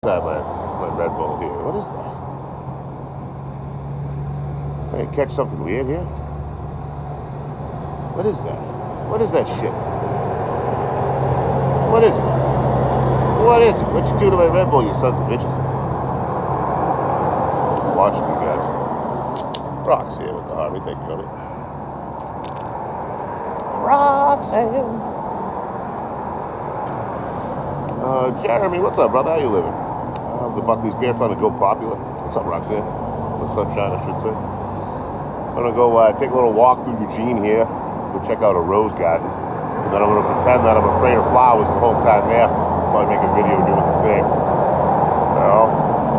Inside my Red Bull here. What is that? Hey, catch something weird here? What is that? What is that shit? What is it? What is it? What you do to my Red Bull, you sons of bitches? I'm watching you guys. Rock's here with the Harvey. Thank you, honey. Roxanne. Jeremy, what's up, brother? How you living? The Buckley's Beer Fund to go popular. What's up, Roxanne? The sunshine, I should say. I'm gonna go take a little walk through Eugene here. Go check out a rose garden. And then I'm gonna pretend that I'm afraid of flowers the whole time there. Probably make a video doing the same. You know?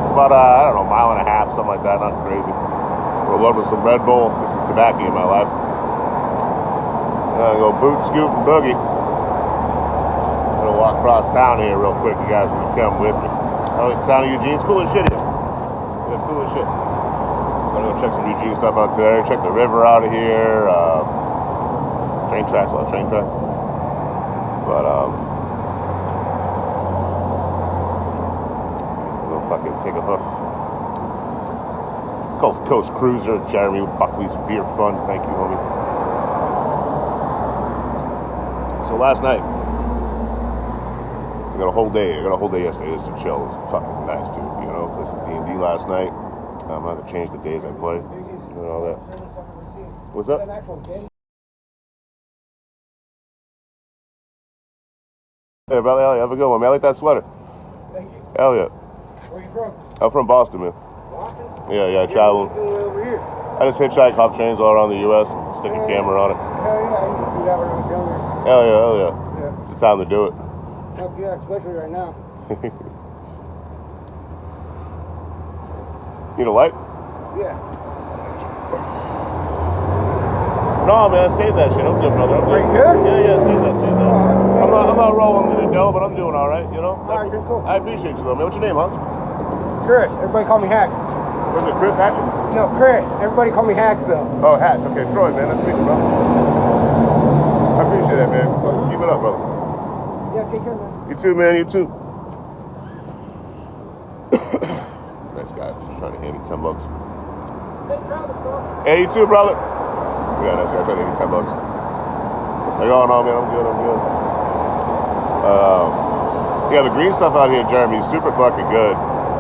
It's about, I don't know, a mile and a half, something like that. Not crazy. We're loading with some Red Bull. Get some tobacco in my life. I'm gonna go boot, scoot, and boogie. I'm gonna walk across town here real quick. You guys can come with me. The town of Eugene's cool as shit here. Yeah, it's cool as shit. I'm gonna go check some Eugene stuff out today. Check the river out of here. Train tracks, a lot of train tracks. But we'll fucking take a hoof. Gulf Coast Cruiser, Jeremy Buckley's Beer Fund. Thank you, homie. So last night, I got a whole day yesterday just to chill. It was fucking nice, dude. You know, played some D&D last night. I'm gonna have to change the days I play. And all that. What's up? Hey, brother, Elliot, have a good one, man. I like that sweater. Thank you. Elliot. Where you from? I'm from Boston, man. Boston? Yeah, I traveled. Over here. I just hitchhike hop trains all around the U.S. and stick a camera on it. Hell yeah, I used to do that when I was younger. Hell yeah. Yeah. It's the time to do it. Fuck yeah, especially right now. Need a light? Yeah. No, man, save that shit. I'm good, brother. I'm good. Are you good? Yeah, save that. I'm not rolling in the dough, but I'm doing all right, you know? Alright, cool. I appreciate you, though, man. What's your name, Hans? Chris. Everybody call me Hacks. Was it Chris Hatchet? No, Chris. Everybody call me Hacks, though. Oh, Hatch. Okay, Troy, man. Nice to meet you, bro. I appreciate that, man. Keep it up, brother. Yeah, take care, man. You too, man. You too. Nice guy. Just trying to hand me $10. Hey, Travis, bro. Hey, you too, brother. Yeah, nice guy. Trying to hand me $10. It's like, oh, no, man. I'm good. Yeah, the green stuff out here, Jeremy, is super fucking good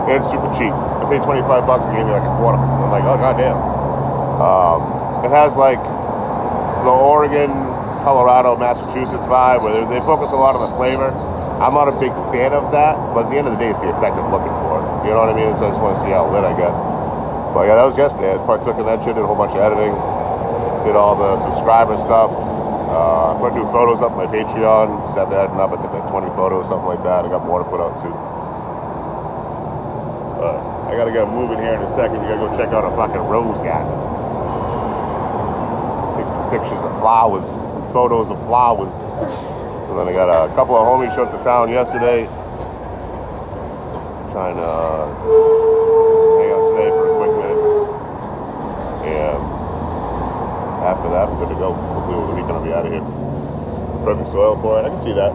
and super cheap. I paid $25 and gave me like a quarter. I'm like, oh, goddamn. It has like the Oregon, Colorado, Massachusetts vibe where they focus a lot on the flavor. I'm not a big fan of that, but at the end of the day, it's the effect I'm looking for. You know what I mean? So I just want to see how lit I get. But yeah, that was yesterday. I partook in that shit, did a whole bunch of editing, did all the subscriber stuff. I'm going to do photos up on my Patreon. Sat there editing up, I think like 20 photos, something like that. I got more to put out too. I got to get moving here in a second. We got to go check out a fucking rose garden. Take some pictures of flowers, some photos of flowers. And then I got a couple of homies showed up to town yesterday. Trying to hang out today for a quick minute. And after that, I'm good to go. Hopefully over the weekend I'll be out of here. Perfect soil for it. I can see that.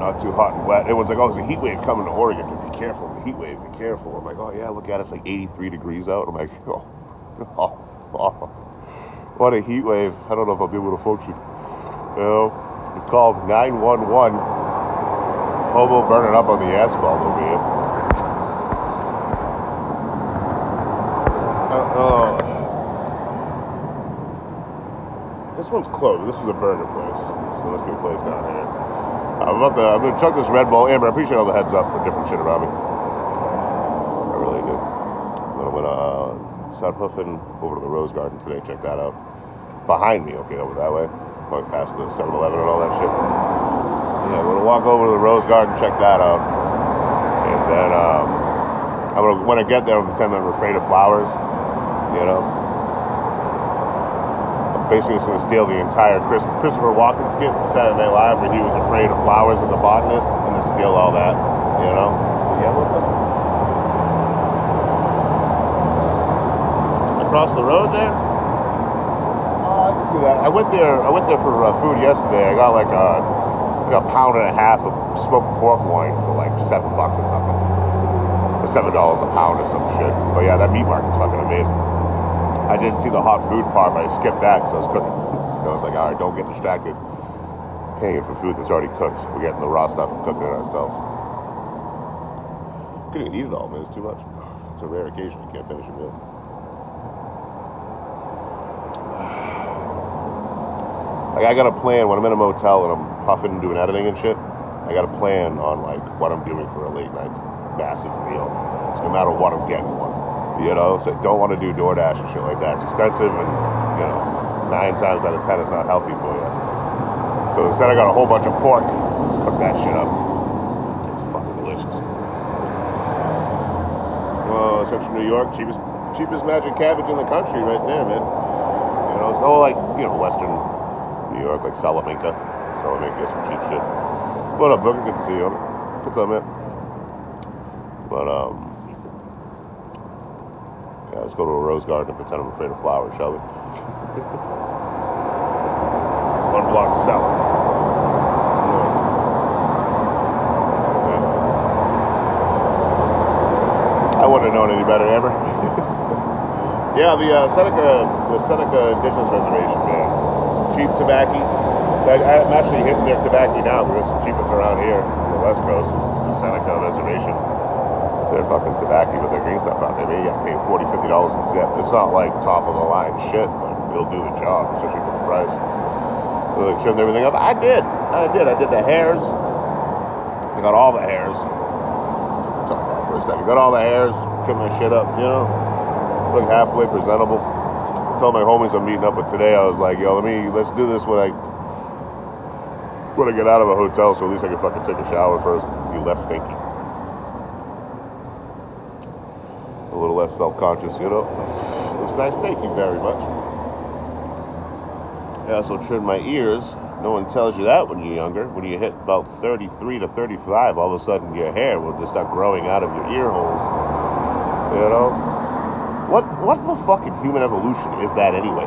Not too hot and wet. Everyone's like, oh, there's a heat wave coming to Oregon. Be careful. The heat wave, be careful. I'm like, oh yeah, look at it. It's like 83 degrees out. I'm like, oh. What a heat wave. I don't know if I'll be able to function. You know, we called 911. Hobo burning up on the asphalt over here. This one's closed. This is a burger place. So there must be a place down here. I'm going to chug this Red Bull. Amber, I appreciate all the heads up for different shit around me. I really do. Then I'm going to start hoofing over to the Rose Garden today. Check that out. Behind me, okay, over that way. Going past the 7-Eleven and all that shit. Yeah, I'm going to walk over to the Rose Garden, check that out. And then when I get there, I'm going to pretend I'm afraid of flowers. You know? Basically, it's going to steal the entire Christopher Walken skit from Saturday Night Live, where he was afraid of flowers as a botanist, and to steal all that, you know? Yeah, what's up? Across the road there? Oh, I can see that. I went there for food yesterday. I got like a got a pound and a half of smoked pork loin for like $7 or something. Or $7 a pound or some shit. But yeah, that meat market's fucking amazing. I didn't see the hot food part, but I skipped that because I was cooking. I was like, all right, don't get distracted paying for food that's already cooked. We're getting the raw stuff and cooking it ourselves. Couldn't even eat it all, man. It's too much. It's a rare occasion. You can't finish a meal. Like, I got a plan when I'm in a motel and I'm puffing and doing editing and shit. I got a plan on, like, what I'm doing for a late night massive meal. So no matter what, I'm getting one. You know? So I don't want to do DoorDash and shit like that. It's expensive and, you know, 9 times out of 10 it's not healthy for you. So instead I got a whole bunch of pork. Let's cook that shit up. It's fucking delicious. Well, Central New York, cheapest magic cabbage in the country right there, man. You know, it's all like, you know, Western New York, like Salamanca. Salamanca, some cheap shit. What up, Booker? Good to see you, homie. What's up, man? But, yeah, let's go to a rose garden and pretend I'm afraid of flowers, shall we? 1 block south. It's north. I wouldn't have known any better, ever. Yeah, the Seneca Indigenous Reservation, man. Cheap tobacco. I'm actually hitting their tobacco now because it's the cheapest around here on the West Coast. Is the Seneca Reservation. Their fucking tobacco with their green stuff out there. Maybe you got to pay $40, $50 a sip. It's not like top of the line shit, but it'll do the job, especially for the price. So they trimmed everything up. I did the hairs. I got all the hairs. Talk about it for a second. Got all the hairs. Trimmed my shit up, you know. Look halfway presentable. I told my homies I'm meeting up with today. I was like, yo, let's do this when I get out of a hotel, so at least I can fucking take a shower first and be less stinky. A little less self-conscious, you know. Looks nice, thank you very much. I also trimmed my ears. No one tells you that when you're younger. When you hit about 33 to 35, all of a sudden your hair will just start growing out of your ear holes. You know? What the fucking human evolution is that anyway?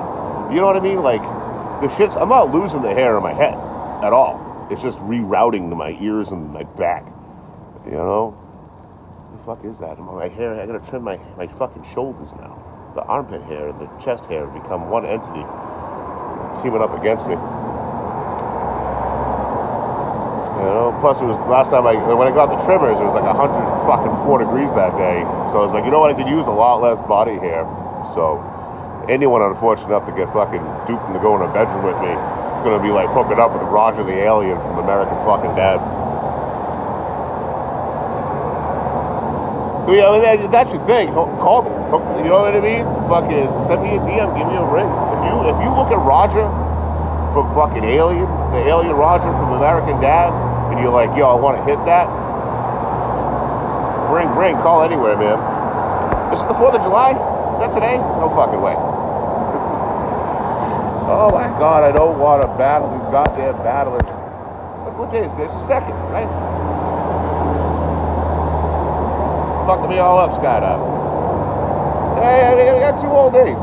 You know what I mean? Like, I'm not losing the hair in my head at all. It's just rerouting to my ears and my back. You know? What the fuck is that? My hair, I gotta trim my fucking shoulders now. The armpit hair and the chest hair have become one entity. Teaming up against me. You know, plus it was last time when I got the trimmers, it was like 104 degrees that day. So I was like, you know what, I could use a lot less body hair. So anyone unfortunate enough to get fucking duped into going to a bedroom with me is gonna be like hooking up with Roger the Alien from American fucking Dad. Yeah, I mean, that's your thing. Call me. You know what I mean? Fucking send me a DM, give me a ring. If you look at Roger from fucking Alien, the alien Roger from American Dad, and you're like, yo, I want to hit that, ring, call anywhere, man. Is it the 4th of July? Is that today? No fucking way. Oh my God, I don't want to battle these goddamn battlers. What day is this? It's the 2nd, right? Fucking me all up, skydiving. Hey, we got 2 whole days.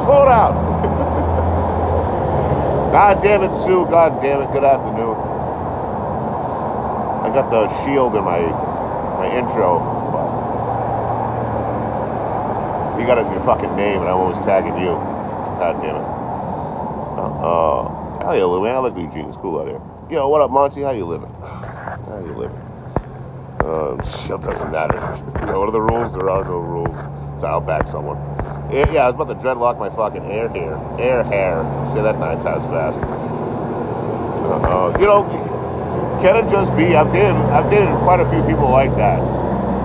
Slow down. God damn it, Sue. God damn it. Good afternoon. I got the shield in my intro, but you got it in your fucking name, and I'm always tagging you. God damn it. Hell yeah, Lou, man. I like Eugene. It's cool out here. Yo, what up, Monty? How you living? How you living? Shield doesn't matter. You know, what are the rules? There are no rules. So I'll back someone. Yeah, I was about to dreadlock my fucking air hair. Say that 9 times fast. You know, can it just be? I've dated quite a few people like that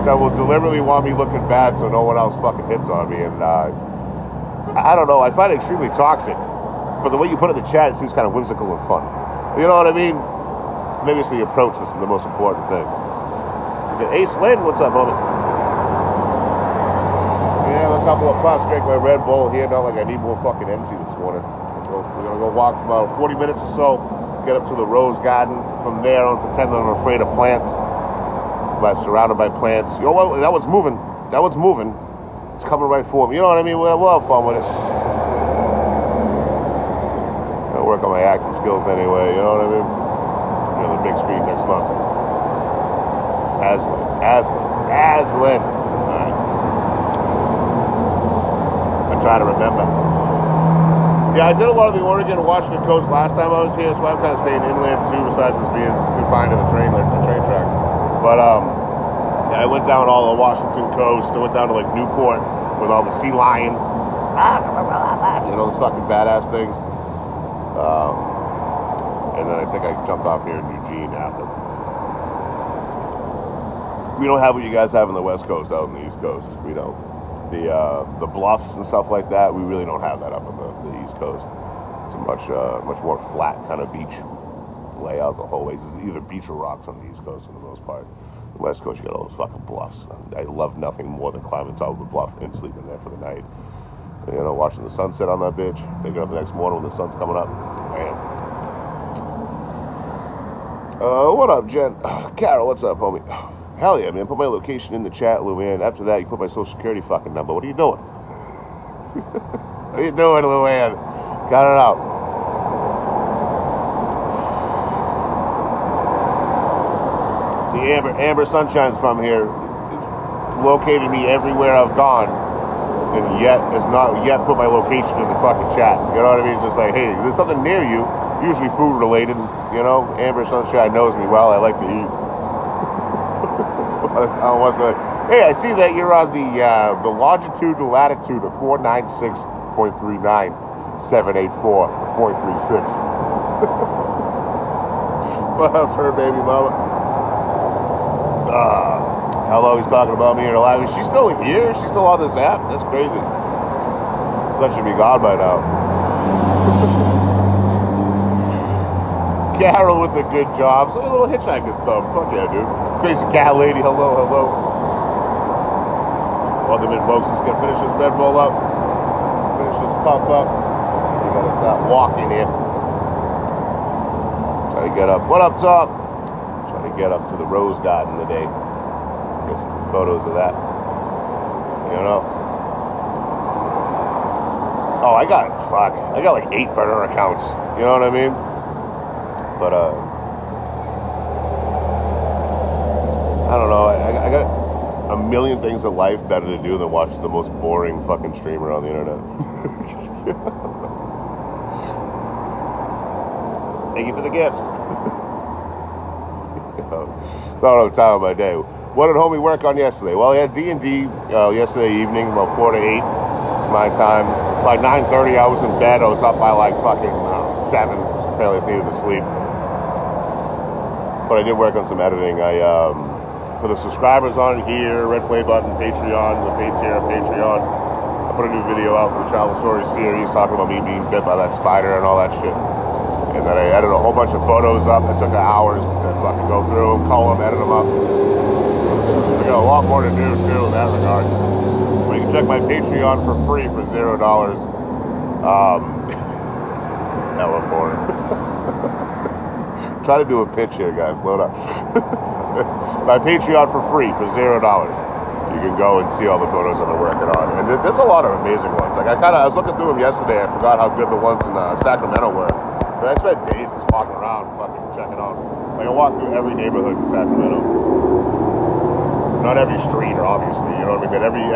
will deliberately want me looking bad so no one else fucking hits on me. And I don't know. I find it extremely toxic. But the way you put it in the chat, it seems kind of whimsical and fun. You know what I mean? Maybe it's the approach that's the most important thing. Is it Ace Lynn? What's up, homie? Yeah, a couple of puffs, drink my Red Bull here. Not like I need more fucking energy this morning. We're gonna go walk for about 40 minutes or so. Get up to the Rose Garden. From there, I'm pretending I'm afraid of plants. But surrounded by plants. You know what? That one's moving. It's coming right for me. You know what I mean? We'll have fun with it. I'll work a Catskills anyway, you know what I mean? You know, the big screen next month. Aslan. Alright. I'm trying to remember. Yeah, I did a lot of the Oregon and Washington coast last time I was here, so I'm kind of staying inland too, besides just being confined to the train tracks. But yeah, I went down all the Washington coast. I went down to like Newport with all the sea lions. You know, those fucking badass things. And then I think I jumped off here in Eugene after. We don't have what you guys have on the West Coast out on the East Coast. We don't. The bluffs and stuff like that, we really don't have that up on the East Coast. It's a much more flat kind of beach layout the whole way. It's either beach or rocks on the East Coast for the most part. The West Coast, you got all those fucking bluffs. I love nothing more than climbing top of a bluff and sleeping there for the night. You know, watching the sunset on that bitch. Waking up the next morning when the sun's coming up. Man. What up, Jen? Carol, what's up, homie? Hell yeah, man. Put my location in the chat, Luann. After that, you put my social security fucking number. What are you doing? What are you doing, Luann? Got it out. See, Amber Sunshine's from here. It's located me everywhere I've gone, and yet has not yet put my location in the fucking chat. You know what I mean? It's just like, hey, there's something near you, usually food related. You know, Amber Sunshine knows me well. I like to eat. Hey, I see that you're on the longitude and latitude of 496.39, 784.36. What up, her baby mama? Hello, he's talking about me in her live. Is she still here? Is she still on this app? That's crazy. That should be gone by now. Carol with the good jobs. A little hitchhiking thumb. Fuck yeah, dude. Crazy cat lady. Hello. Welcome in, folks. He's gonna finish this Red Bull up. Finish this puff up. We gotta start walking here. Try to get up. What up, Tom? Trying to get up to the Rose Garden today. Get some photos of that. You know? Oh, I got like 8 burner accounts. You know what I mean? But, I don't know. I got a million things in life better to do than watch the most boring fucking streamer on the internet. Thank you for the gifts. It's not what time of my day. What did homie work on yesterday? Well, he had D&D yesterday evening, about 4 to 8 my time. By 9:30, I was in bed. I was up by like fucking 7. Apparently, I just needed to sleep. But I did work on some editing. For the subscribers on here, red play button, Patreon, the paid tier, Patreon, I put a new video out for the Travel Story series talking about me being bit by that spider and all that shit. And then I edited a whole bunch of photos up. It took hours to fucking go through them, cull them, edit them up. I got a lot more to do too in that regard. But you can check my Patreon for free for $0. Hella boring. Try to do a pitch here, guys. Load up. My Patreon for free for $0. You can go and see all the photos I've been working on, and there's a lot of amazing ones. Like I was looking through them yesterday. I forgot how good the ones in Sacramento were. But I spent days just walking around, fucking checking out. Like I walked through every neighborhood in Sacramento. Not every street, or obviously, you know what I mean. But every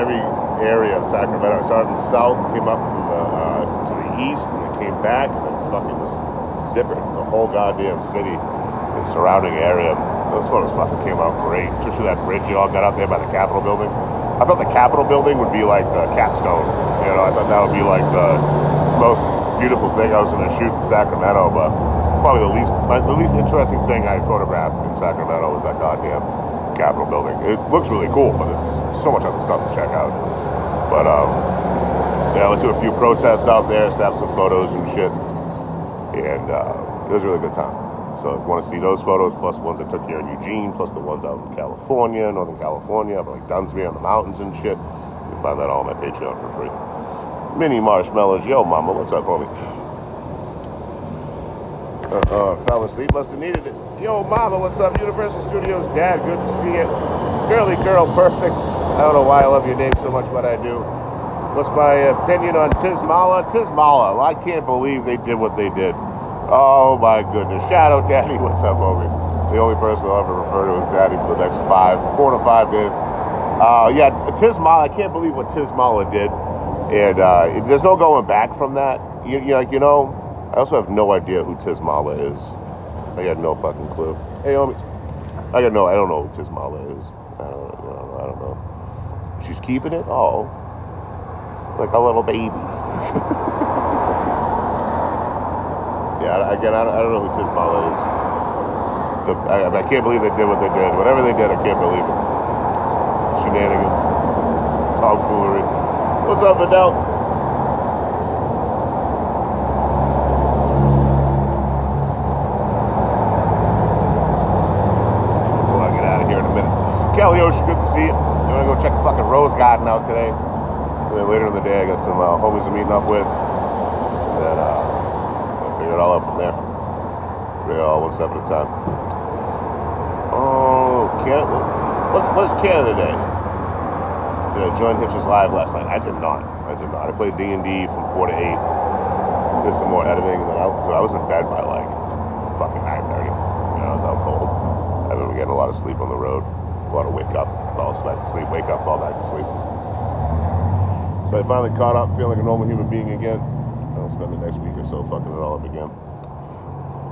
area of Sacramento. I started in the south, came up from to the east, and then came back, and then fucking was zipping the whole goddamn city and surrounding area. Those photos fucking came out great. Especially that bridge you all got out there by the Capitol building. I thought the Capitol building would be like the capstone. You know, I thought that would be like the most beautiful thing I was going to shoot in Sacramento, but it's probably the least interesting thing I photographed in Sacramento was that goddamn Capitol building. It looks really cool, but there's so much other stuff to check out. But yeah, I went to a few protests out there, snapped some photos and shit, and it was a really good time. So if you want to see those photos, plus the ones I took here in Eugene, plus the ones out in California, Northern California, up like Dunsmuir on the mountains and shit, you can find that all on my Patreon for free. Mini Marshmallows, yo mama, what's up, homie? Fell asleep, must have needed it. Yo mama, what's up? Universal Studios dad, good to see you. Girly girl, perfect. I don't know why I love your name so much, but I do. What's my opinion on Tismala? Tismala, well, I can't believe they did what they did. Oh my goodness. Shadow Daddy, what's up, homie? The only person I'll ever refer to as Daddy for the next 4 to 5 days. Yeah, Tismala, I can't believe what Tismala did. And there's no going back from that. I also have no idea who Tismala is. I got no fucking clue. Hey, homies. I don't know who Tismala is. I don't know. She's keeping it? Oh. Like a little baby. Yeah, again, I don't know who Tismala is. I can't believe they did what they did. Whatever they did, I can't believe it. Shenanigans. Tomfoolery. What's up, Adele? Well, I'll get out of here in a minute. Kelly Ocean, good to see you. You want to go check the fucking Rose Garden out today? And then later in the day, I got some homies I'm meeting up with. And I'll figure it all out from there. Figure it all one step at a time. Oh, Canada. What is Canada Day? Did I join Hitch's Live last night? I did not. I played D&D from 4 to 8. Did some more editing, and then I was in bed by like fucking 9:30. I was out cold. I've been getting a lot of sleep on the road. A lot of wake up, fall back to sleep, wake up, fall back to sleep. So I finally caught up, feeling like a normal human being again. I'll spend the next week or so fucking it all up again.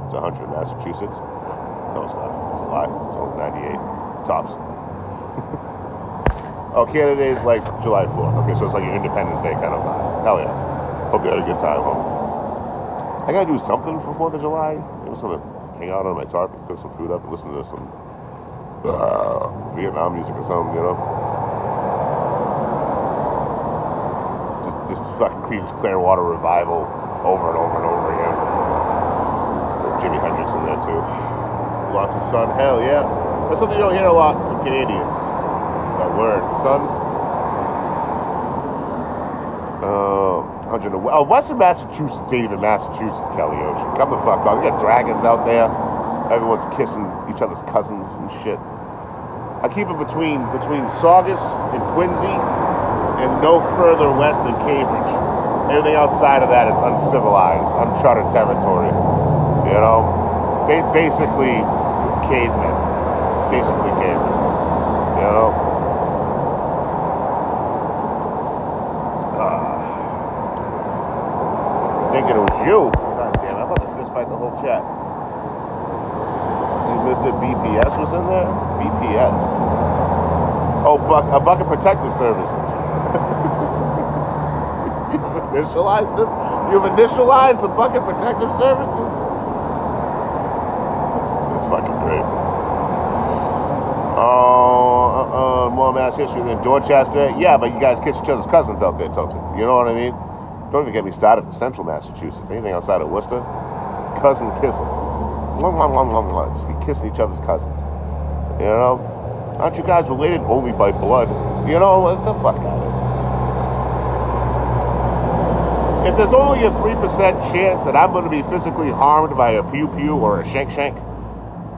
It's 100 in Massachusetts. No, it's not. It's a lie. It's only 98 tops. Oh, Canada Day is like July 4th. Okay, so it's like your Independence Day kind of vibe. Hell yeah. Hope you had a good time, home. I gotta do something for 4th of July. I was gonna hang out on my tarp and cook some food up and listen to some Vietnam music or something, Just fucking Creedence Clearwater Revival over and over and over again. With Jimi Hendrix in there too. Lots of sun. Hell yeah. That's something you don't hear a lot from Canadians. That word, sun. Western Massachusetts ain't even Massachusetts, Kelly Ocean. Come the fuck on. They got dragons out there. Everyone's kissing each other's cousins and shit. I keep it between Saugus and Quincy and no further west than Cambridge. Everything outside of that is uncivilized, uncharted territory. Basically cavemen. Basically cavemen. Thinking it was you. God damn, I'm about to fist fight the whole chat. You missed it. BPS was in there? BPS. Oh, Bucket Protective Services. You've initialized them? You've initialized the Bucket Protective Services? It's fucking great. More mass history than Dorchester. Yeah, but you guys kiss each other's cousins out there, Token. You know what I mean? Don't even get me started in central Massachusetts. Anything outside of Worcester? Cousin kisses. Just be kissing each other's cousins. Aren't you guys related only by blood? What the fuck out of it. If there's only a 3% chance that I'm going to be physically harmed by a pew-pew or a shank-shank,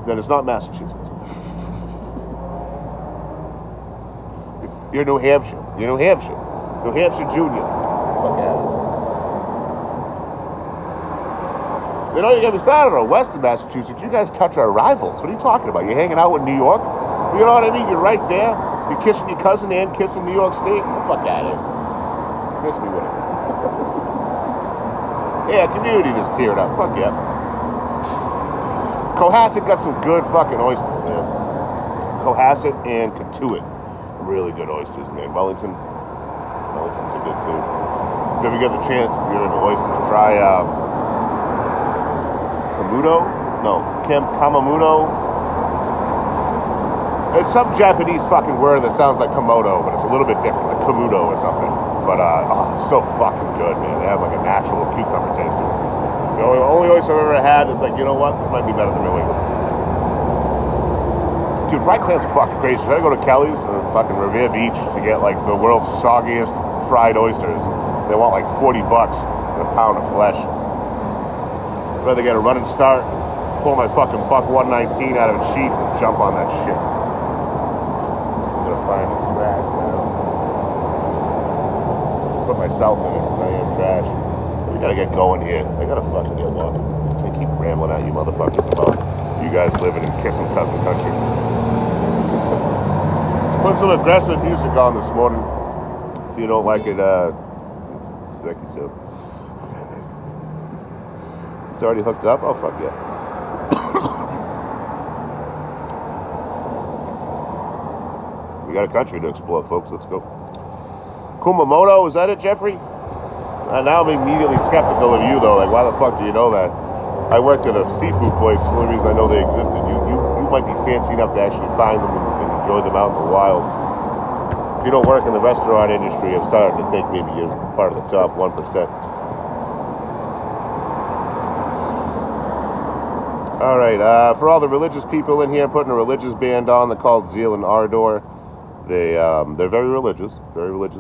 then it's not Massachusetts. You're New Hampshire. New Hampshire Junior. Fuck out of it. They don't even get me started on Western Massachusetts. You guys touch our rivals. What are you talking about? You're hanging out with New York? You know what I mean? You're right there. You're kissing your cousin and kissing New York State. Get the fuck out of here. Miss me with it. Yeah, community just teared up. Fuck yeah. Cohasset got some good fucking oysters, man. Cohasset and Cotuit. Really good oysters, man. Wellington's are good too. If you ever get the chance, if you're into oysters, try Kamuto? No, Kamamuto. It's some Japanese fucking word that sounds like Komodo, but it's a little bit different, like Kamuto or something. But it's so fucking good, man. They have like a natural cucumber taste to it. The only oyster I've ever had is like, you know what? This might be better than New England. Dude, fried clams are fucking crazy. Should I go to Kelly's and fucking Revere Beach to get like the world's soggiest fried oysters? They want like $40 and a pound of flesh. I'd rather get a running start, pull my fucking buck 119 out of its sheath and jump on that shit. I'm gonna find the trash now. Put myself in it. I am trash. We gotta get going here. I gotta fucking get walking. I can't keep rambling at you motherfuckers about you guys living in kissing cousin country. Put some aggressive music on this morning. If you don't like it, Becky said. It's already hooked up? Oh, fuck yeah. We got a country to explore, folks. Let's go. Kumamoto, is that it, Jeffrey? Now I'm immediately skeptical of you, though. Like, why the fuck do you know that? I worked at a seafood place. The only reason I know they existed. You might be fancy enough to actually find them and enjoy them out in the wild. If you don't work in the restaurant industry, I'm starting to think maybe you're part of the top 1%. All right, for all the religious people in here, putting a religious band on. They're called Zeal and Ardor. They're very religious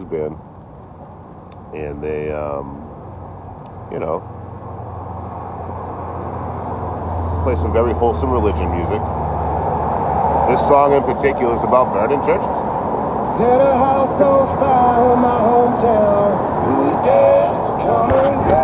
band, and they, you know, play some very wholesome religion music. This song in particular is about burning churches. Set a house on fire in my hometown. Who dares to come and go?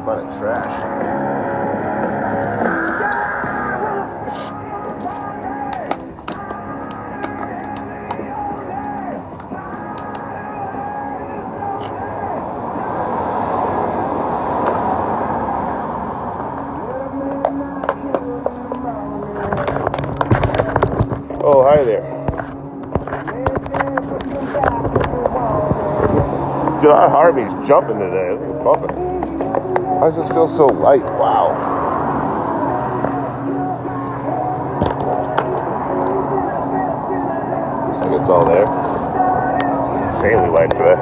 Find trash. Oh, hi there. Dude, our Harvey's jumping today. Look at this bumping. Why does this feel so light? Wow. Looks like it's all there. It's insanely light today.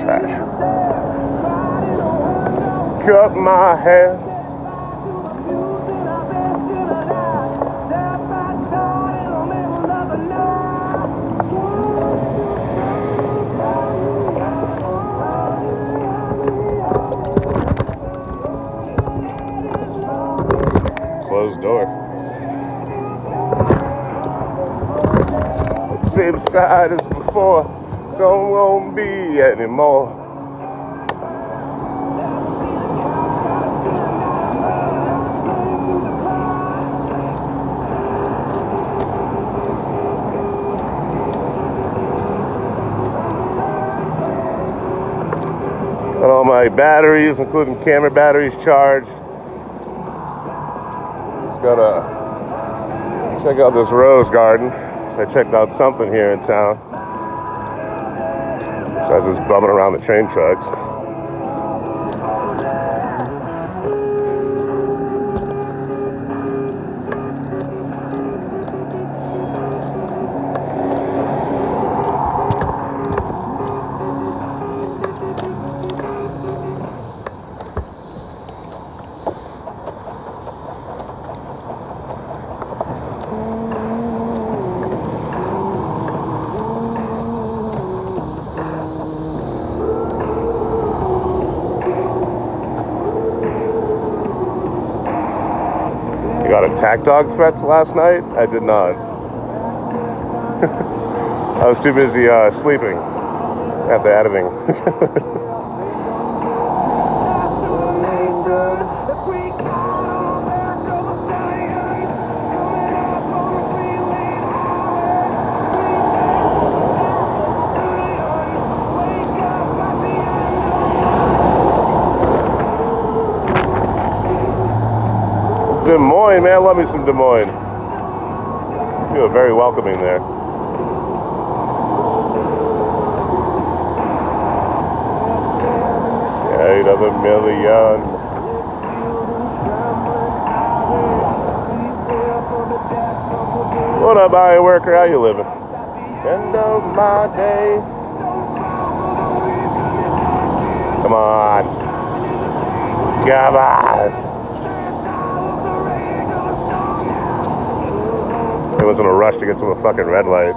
Trash. Cut my hair. Closed door. Same side as before. Won't be anymore. Got all my batteries, including camera batteries, charged. Just gotta check out this rose garden. So I checked out something here in town. So I was just bumming around the train tracks. Got attack dog threats last night? I did not. I was too busy sleeping after editing. Des Moines, man, I love me some Des Moines. You were very welcoming there. Eight of a million. What up, iron worker? How you living? End of my day. Come on. Come on. He was in a rush to get to a fucking red light.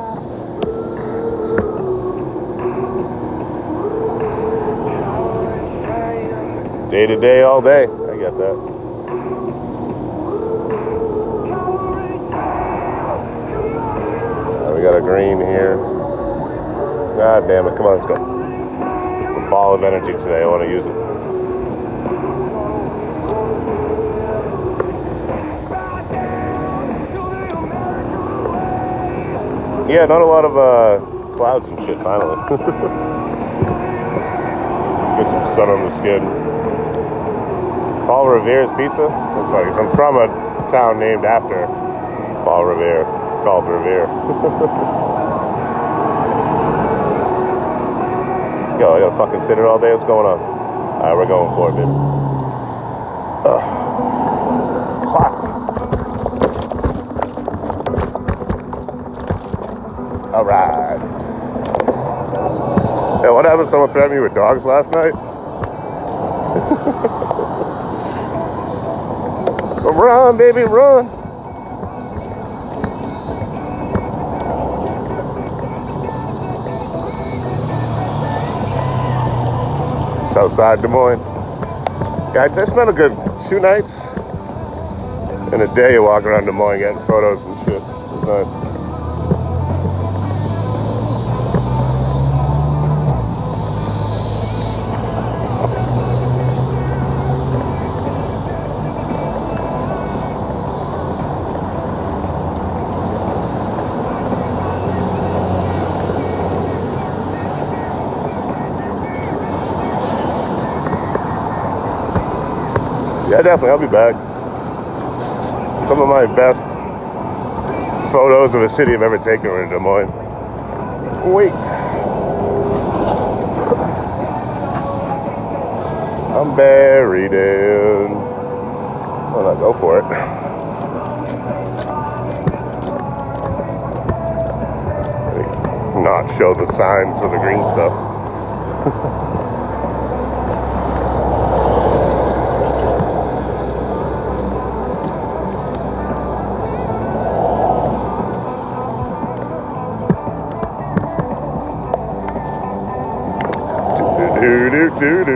Day to day, all day. I get that. We got a green here. God damn it. Come on, let's go. A ball of energy today. I want to use it. Yeah, not a lot of clouds and shit, finally. Get some sun on the skin. Paul Revere's Pizza? That's funny, because I'm from a town named after Paul Revere. It's called Revere. Yo, I gotta fucking sit here all day. What's going on? Alright, we're going for it, baby. Alright. Hey, what happened? Someone threatened me with dogs last night? Run, baby, run. Southside Des Moines. Yeah, I spent a good 2 nights and a day walking around Des Moines getting photos and shit. It was nice. Yeah, definitely. I'll be back. Some of my best photos of a city I've ever taken were in Des Moines. Wait. I'm buried in. Why not go for it? Not show the signs for the green stuff. Do.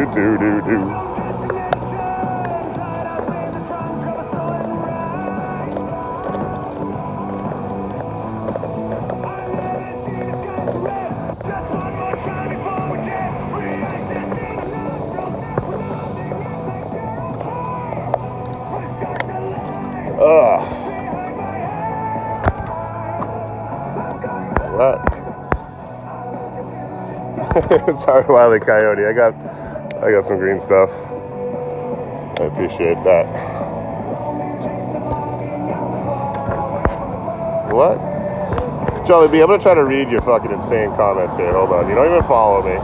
What? Sorry, Wile E. Coyote. I got some green stuff. I appreciate that. What? Jolly B, I'm gonna try to read your fucking insane comments here. Hold on. You don't even follow me.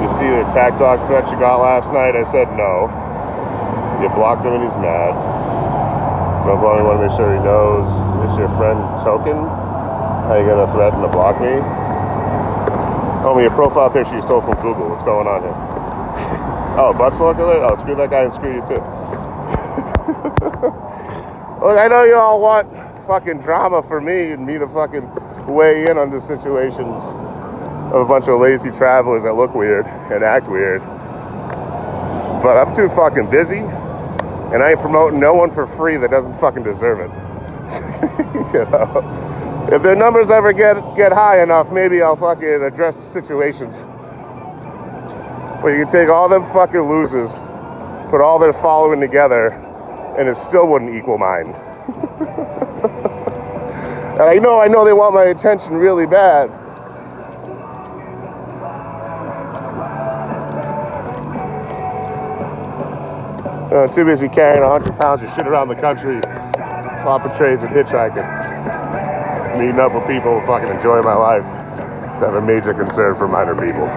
You see the attack dog threat you got last night? I said no. You blocked him and he's mad. Don't blow me, want to make sure he knows. It's your friend Token? How you gonna threaten to block me? Oh, your profile picture you stole from Google. What's going on here? Oh, butt smoke alert? Oh, screw that guy and screw you too. Look, I know you all want fucking drama for me and me to fucking weigh in on the situations of a bunch of lazy travelers that look weird and act weird. But I'm too fucking busy, and I ain't promoting no one for free that doesn't fucking deserve it. You know? If their numbers ever get high enough, maybe I'll fucking address the situations. But you can take all them fucking losers, put all their following together, and it still wouldn't equal mine. And I know they want my attention really bad. Too busy carrying 100 pounds of shit around the country, flopping trades and hitchhiking. meeting up with people, fucking enjoying my life. To have a major concern for minor people.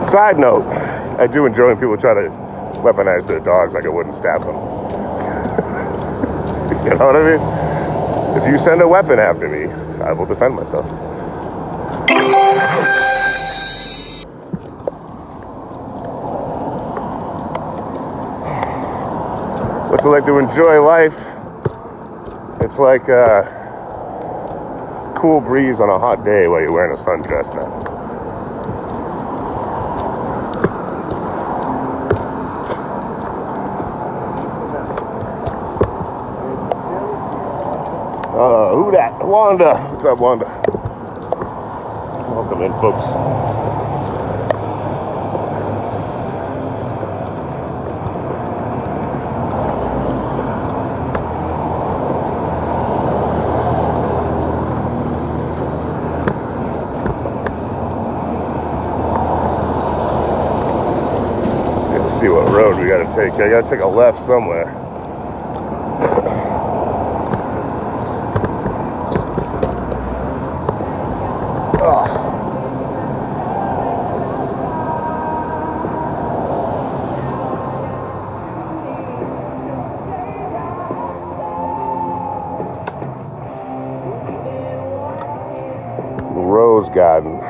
Side note, I do enjoy when people try to weaponize their dogs like I wouldn't stab them. You know what I mean? If you send a weapon after me, I will defend myself. What's it like to enjoy life? It's like a cool breeze on a hot day while you're wearing a sundress, man. Who that? Wanda. What's up, Wanda? Welcome in, folks. Let's see what road we gotta take. I gotta take a left somewhere. Rose Garden.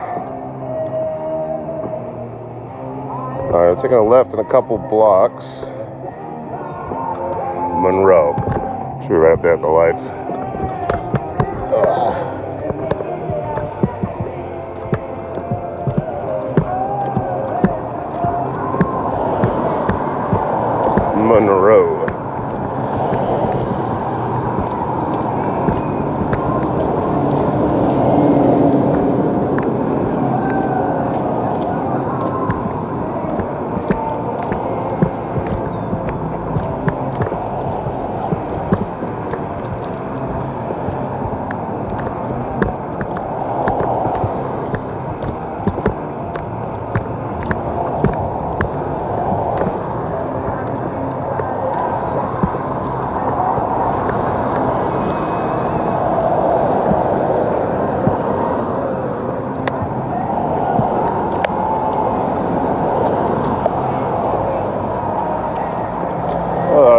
Alright, taking a left in a couple blocks. Monroe. Should be right up there at the lights. Monroe.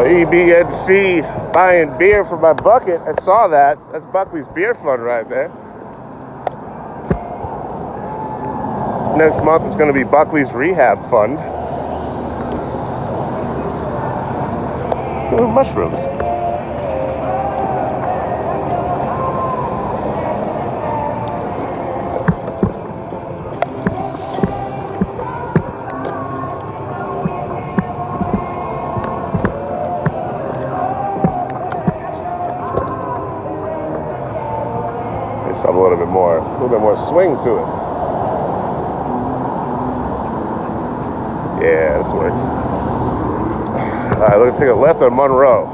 EBNC buying beer for my bucket. I saw that. That's Buckley's Beer Fund right there. Next month it's going to be Buckley's Rehab Fund. Ooh, mushrooms. A little bit more swing to it. Yeah, this works. Alright, let's take a left on Monroe.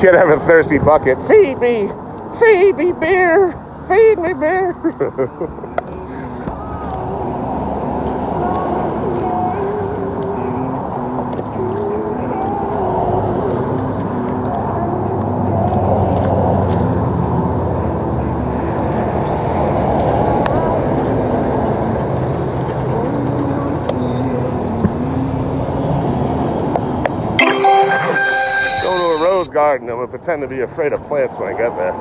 Can't have a thirsty bucket. Feed me beer, feed me beer. Garden. I'm gonna pretend to be afraid of plants when I get there.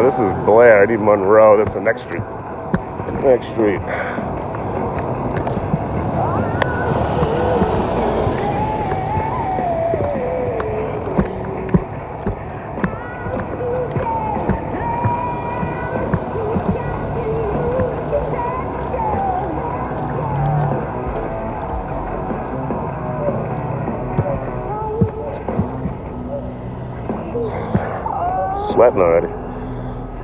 This is Blair. I need Monroe. This is the next street. Next street. sweating already.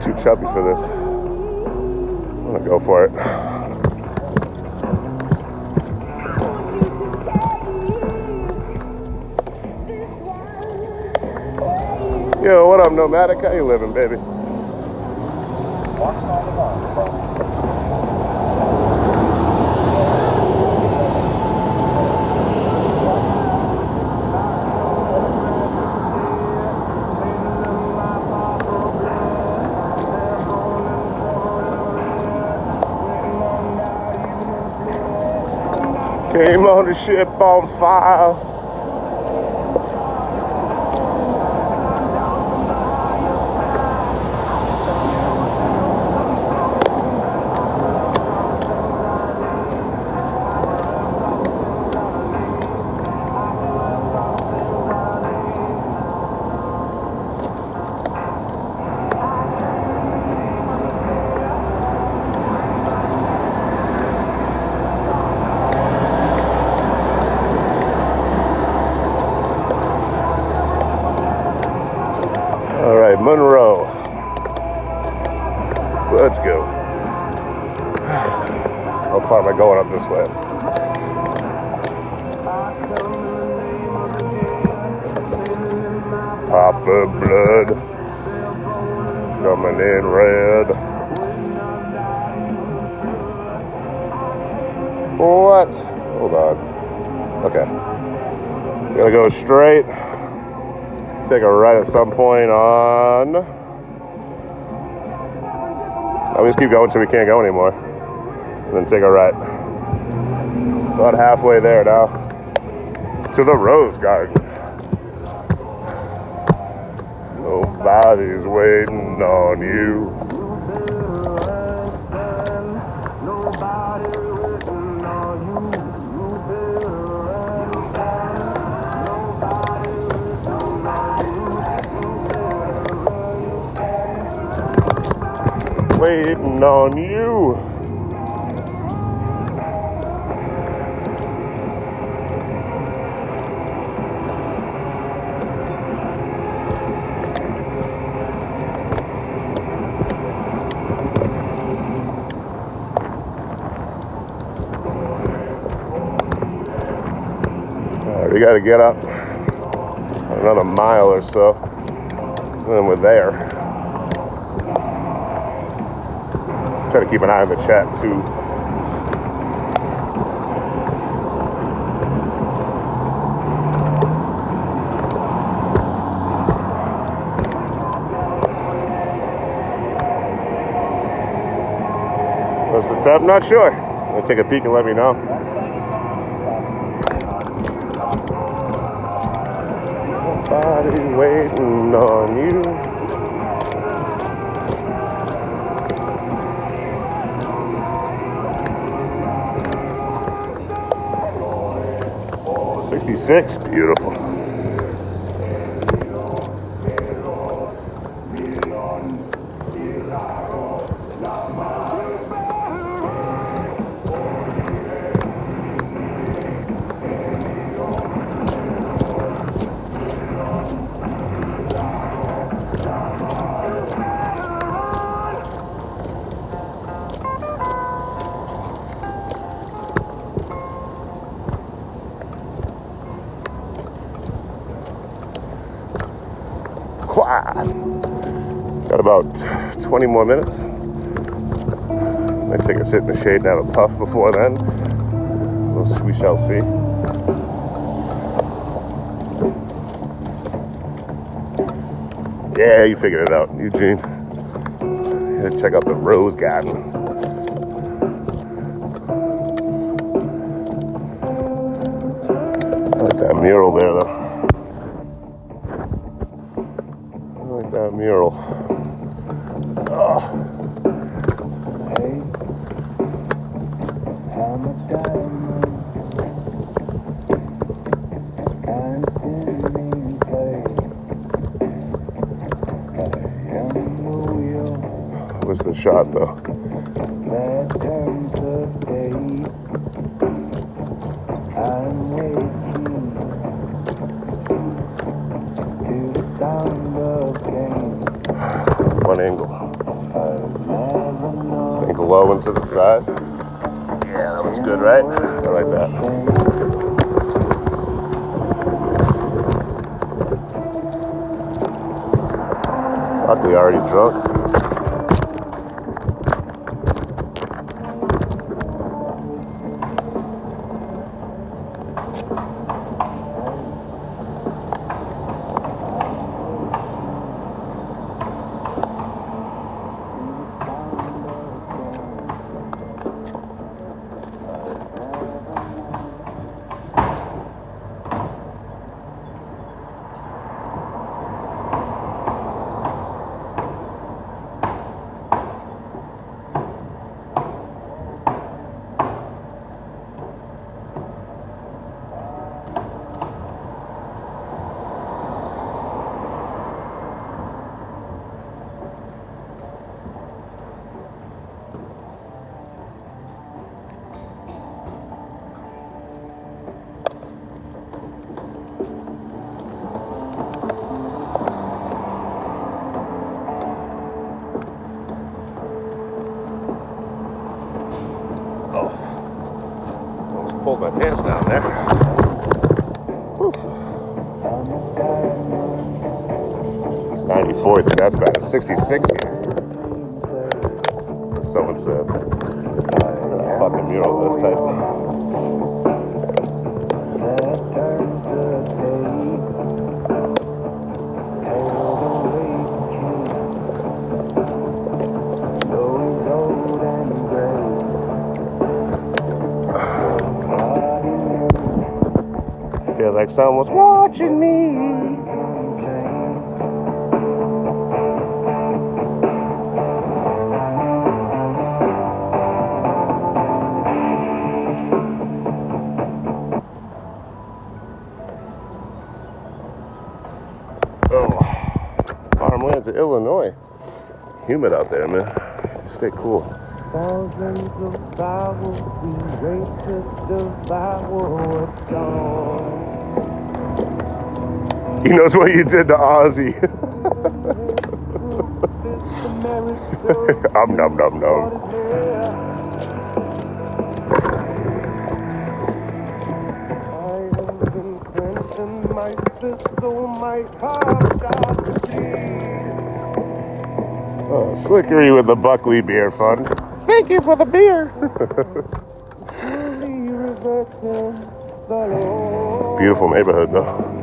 Too chubby for this. I'm gonna go for it. Yo, what up, Nomadic? How you living, baby? Came on the ship on fire. All right, Monroe. Let's go. How far am I going up this way? Papa blood coming in red. What? Hold on. Okay. Gotta go straight. Take a right at some point on. We just keep going until we can't go anymore. And then take a right. About halfway there now. To the Rose Garden. Nobody's waiting on you. Waiting on you. We got to get up another mile or so, and then we're there. Try to keep an eye on the chat too. What's the temp? Not sure. I'm gonna take a peek and let me know. Nobody waiting on you. '66, beautiful. Got about 20 more minutes. Might take a sit in the shade and have a puff before then. We shall see. Yeah, you figured it out, Eugene. Here, check out the Rose Garden. I like that mural there, though. That mural. Oh. Hey, I'm a diamond. I'm spinning play. I am the wheel What's the shot, though? that turns the day. I'm waking to the sound of game. flowing to the side. Yeah, that looks good, right? I like that. Buckley already drunk. Pulled my pants down there. Oof. 94th, that's bad. 66 here. Someone said. That fucking mural, that's tight. Feel like someone's watching me. Oh, farmlands of Illinois. Humid out there, man. Stay cool. Thousands of hours we wait to devour what's gone. He knows what you did to Ozzy. Nom nom nom. Slickery with the Buckley Beer Fund. Thank you for the beer. Beautiful neighborhood, though.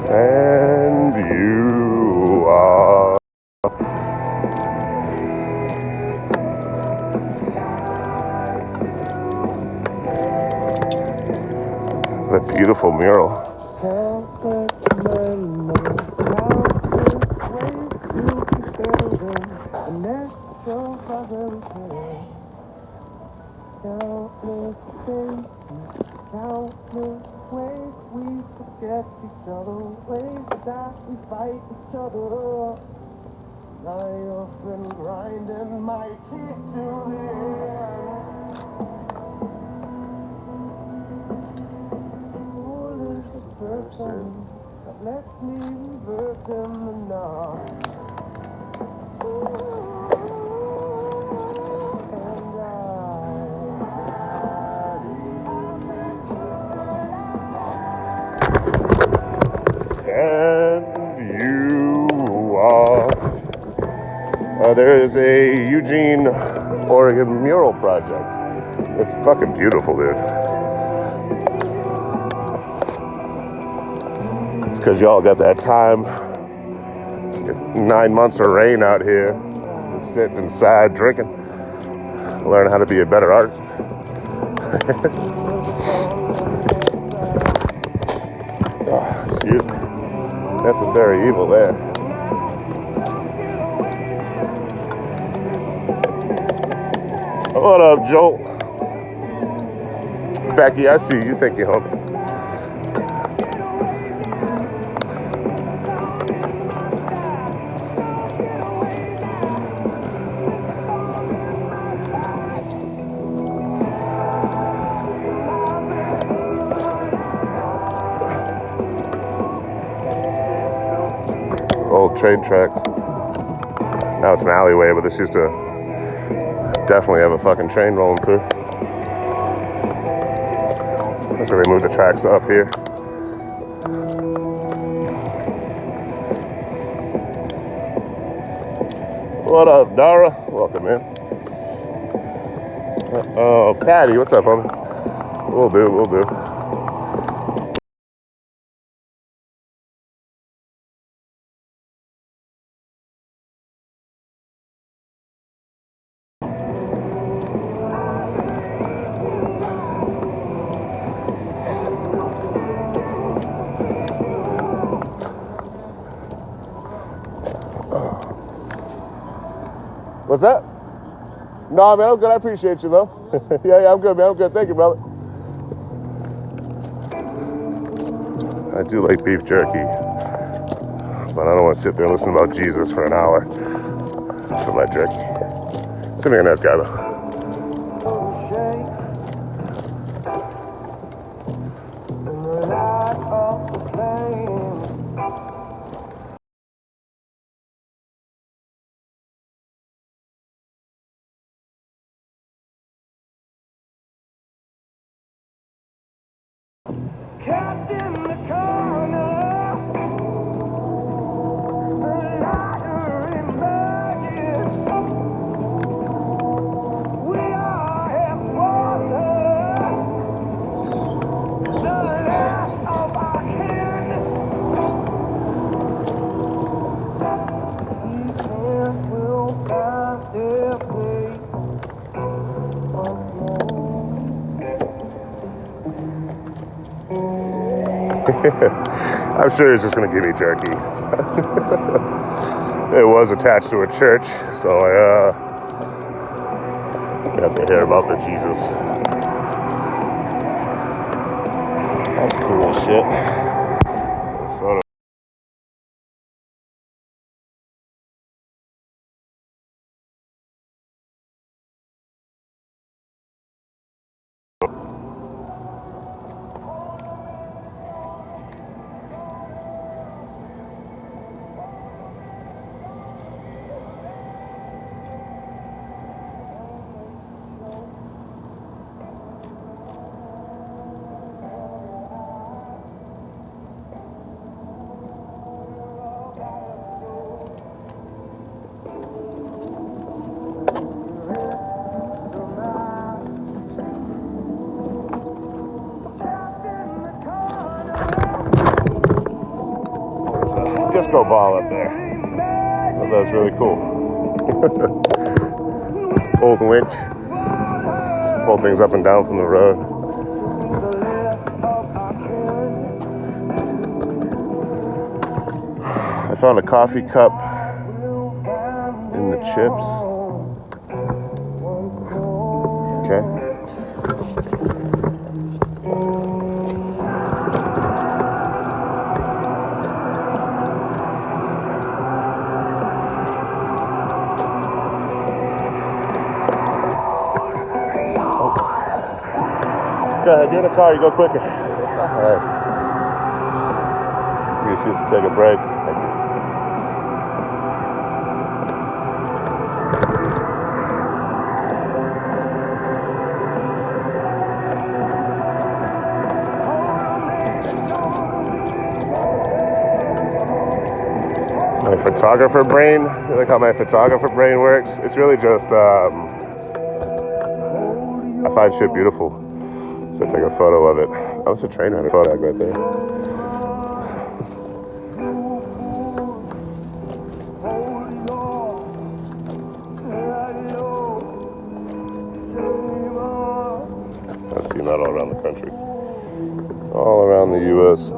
And you are a beautiful mural. Countless ways we forget each other, ways that we fight each other. I have been grinding my teeth to the end. Foolish person that lets me revert in the night. And you are. There is a Eugene, Oregon mural project. It's fucking beautiful, dude. It's because y'all got that time. 9 months of rain out here. Just sitting inside drinking. Learn how to be a better artist. Oh, excuse me. Necessary evil there. What up, Joel? Becky, I see you. Thank you, homie. Old train tracks. Now it's an alleyway, but this used to definitely have a fucking train rolling through. That's where they moved the tracks to up here. What up, Dara? Welcome, man. Oh, Patty, what's up, homie? We'll do. What's that? No, man, I'm good. I appreciate you, though. yeah, I'm good, man. I'm good. Thank you, brother. I do like beef jerky, but I don't want to sit there and listen about Jesus for an hour for my jerky. Seems like a nice guy, though. Kept in the corner, the lighter imagine we are half water, the last of our kin. These hands will find their way once more. I'm sure he's just going to give me jerky. It was attached to a church, so I got to hear about the Jesus. That's cool as shit. Photo. Disco ball up there. Oh, that was really cool. Old winch. Just pull things up and down from the road. I found a coffee cup in the chips. Okay. Go ahead, you're in the car, you go quicker. All right. We just used to take a break. Thank you. My photographer brain, you like how my photographer brain works? It's really just, I find shit beautiful. So I take a photo of it. Oh, it's a train running photo right there. I've seen that all around the country. All around the U.S.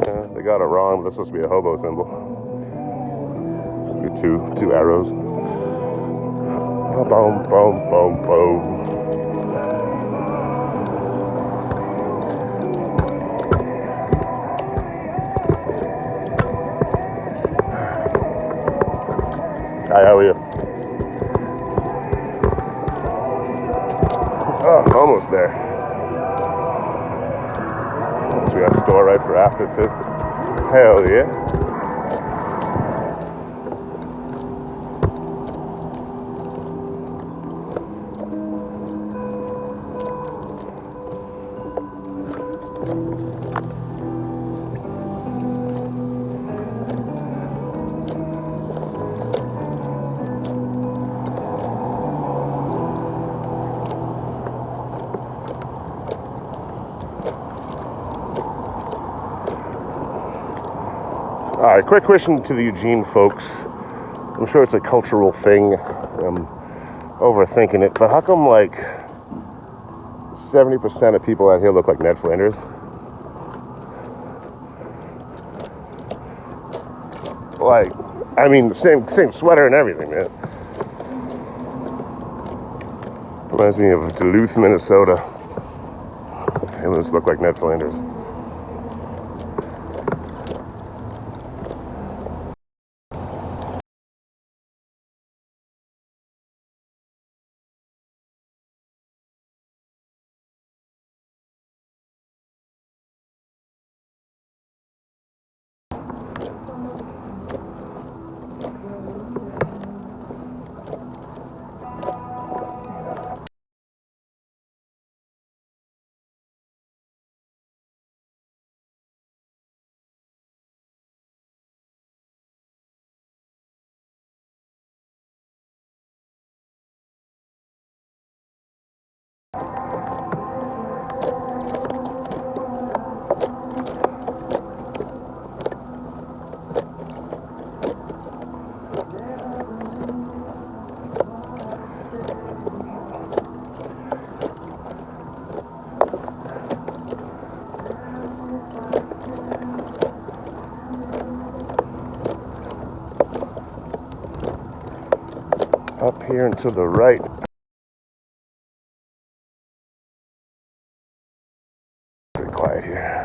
Yeah, they got it wrong, but that's supposed to be a hobo symbol. Two arrows. Boom, boom, boom, boom. Hi, how are you? Oh, almost there. It's actually have store right for after too. Hell yeah. All right, quick question to the Eugene folks. I'm sure it's a cultural thing. I'm overthinking it, but how come like 70% of people out here look like Ned Flanders? Like, I mean, same sweater and everything, man. Reminds me of Duluth, Minnesota. Aliens look like Ned Flanders. Up here and to the right. Pretty quiet here.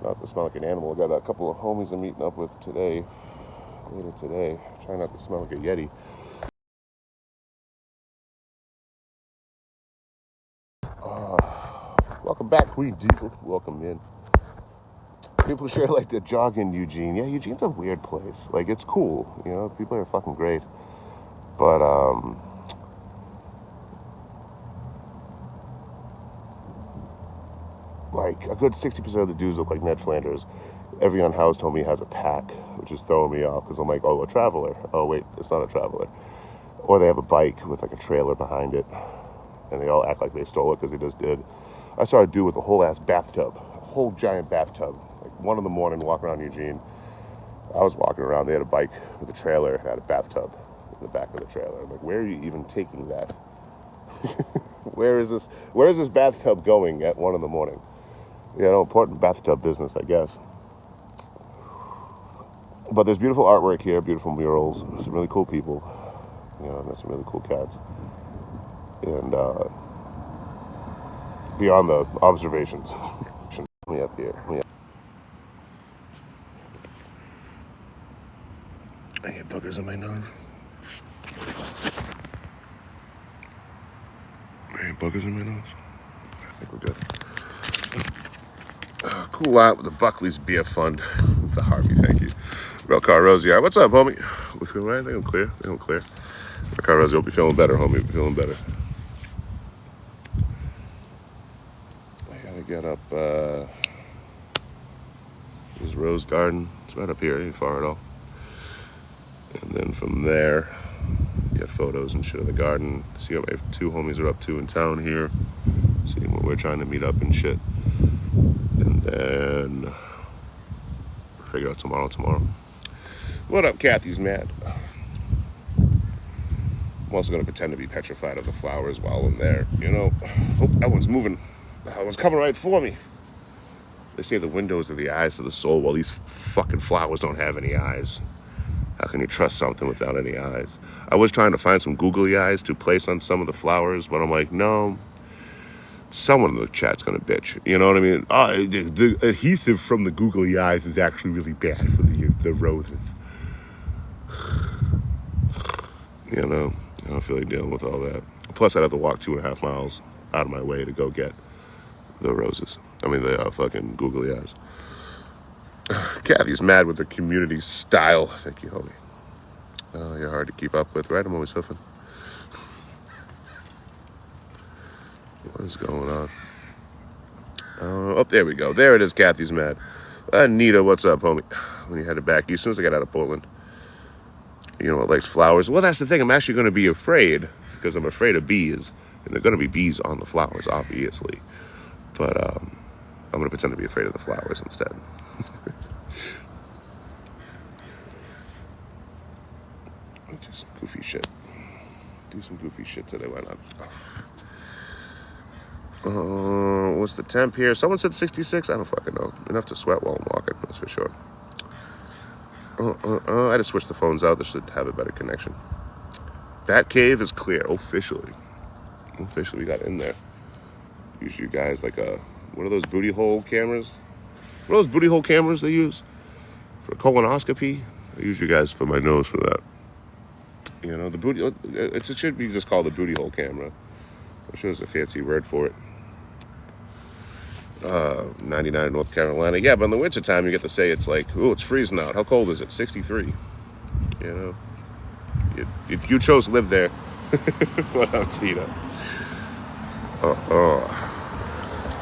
Not to smell like an animal. I got a couple of homies I'm meeting up with today, later today. Trying not to smell like a Yeti. Welcome back, Queen Diva. Welcome in. People sure like to jog in Eugene. Yeah, Eugene's a weird place. Like, it's cool, you know, people are fucking great. But, like, a good 60% of the dudes look like Ned Flanders. Every unhoused homie has a pack, which is throwing me off, because I'm like, oh, a traveler. Oh, wait, it's not a traveler. Or they have a bike with, like, a trailer behind it, and they all act like they stole it because they just did. I saw a dude with a whole-ass bathtub, a whole giant bathtub, like 1 a.m, walking around Eugene. I was walking around, they had a bike with a trailer, had a bathtub in the back of the trailer. I'm like, where are you even taking that? Where is this bathtub going at 1 a.m? Yeah, no, important bathtub business, I guess. But there's beautiful artwork here, beautiful murals, some really cool people. You know, there's some really cool cats. And beyond the observations. Me up here. I get boogers in my nose. I get boogers in my nose. I think we're good. Cool out with the Buckley's Beer Fund. The Harvey, thank you. Real Car Rosie, all right, what's up, homie? We feeling right? They don't clear. Real Car Rosie, hope you're feeling better, homie. You're feeling better. I gotta get up, this Rose Garden. It's right up here, ain't far at all. And then from there, get photos and shit of the garden. See what my 2 homies are up to in town here. See what we're trying to meet up and shit. And then figure out tomorrow. What up, Kathy's mad? I'm also gonna pretend to be petrified of the flowers while I'm there. You know, oh, that one's moving. That one's coming right for me. They say the windows are the eyes of the soul. Well, these fucking flowers don't have any eyes. How can you trust something without any eyes? I was trying to find some googly eyes to place on some of the flowers, but I'm like, no. Someone in the chat's gonna bitch. You know what I mean? The adhesive from the googly eyes is actually really bad for the roses. You know, I don't feel like dealing with all that. Plus, I'd have to walk 2.5 miles out of my way to go get the roses. I mean, the fucking googly eyes. Kathy's mad with the community style. Thank you, homie. You're hard to keep up with, right? I'm always hoofing. What is going on? Oh, there we go. There it is. Kathy's mad. Anita, what's up, homie? When you headed back, as soon as I got out of Portland. You know what likes flowers? Well, that's the thing. I'm actually going to be afraid because I'm afraid of bees. And there are going to be bees on the flowers, obviously. But I'm going to pretend to be afraid of the flowers instead. Do some goofy shit. Do some goofy shit today. Why not? What's the temp here? Someone said 66. I don't fucking know. Enough to sweat while I'm walking. That's for sure. I had to switch the phones out. This should have a better connection. Bat cave is clear officially. Officially, we got in there. Use you guys like what are those booty hole cameras? What are those booty hole cameras they use for colonoscopy? I use you guys for my nose for that. You know, the booty. It should be just called the booty hole camera. I'm sure there's a fancy word for it. 99 in North Carolina. Yeah, but in the wintertime, you get to say it's like, oh, it's freezing out. How cold is it? 63. You know? You chose to live there. What up, Tina?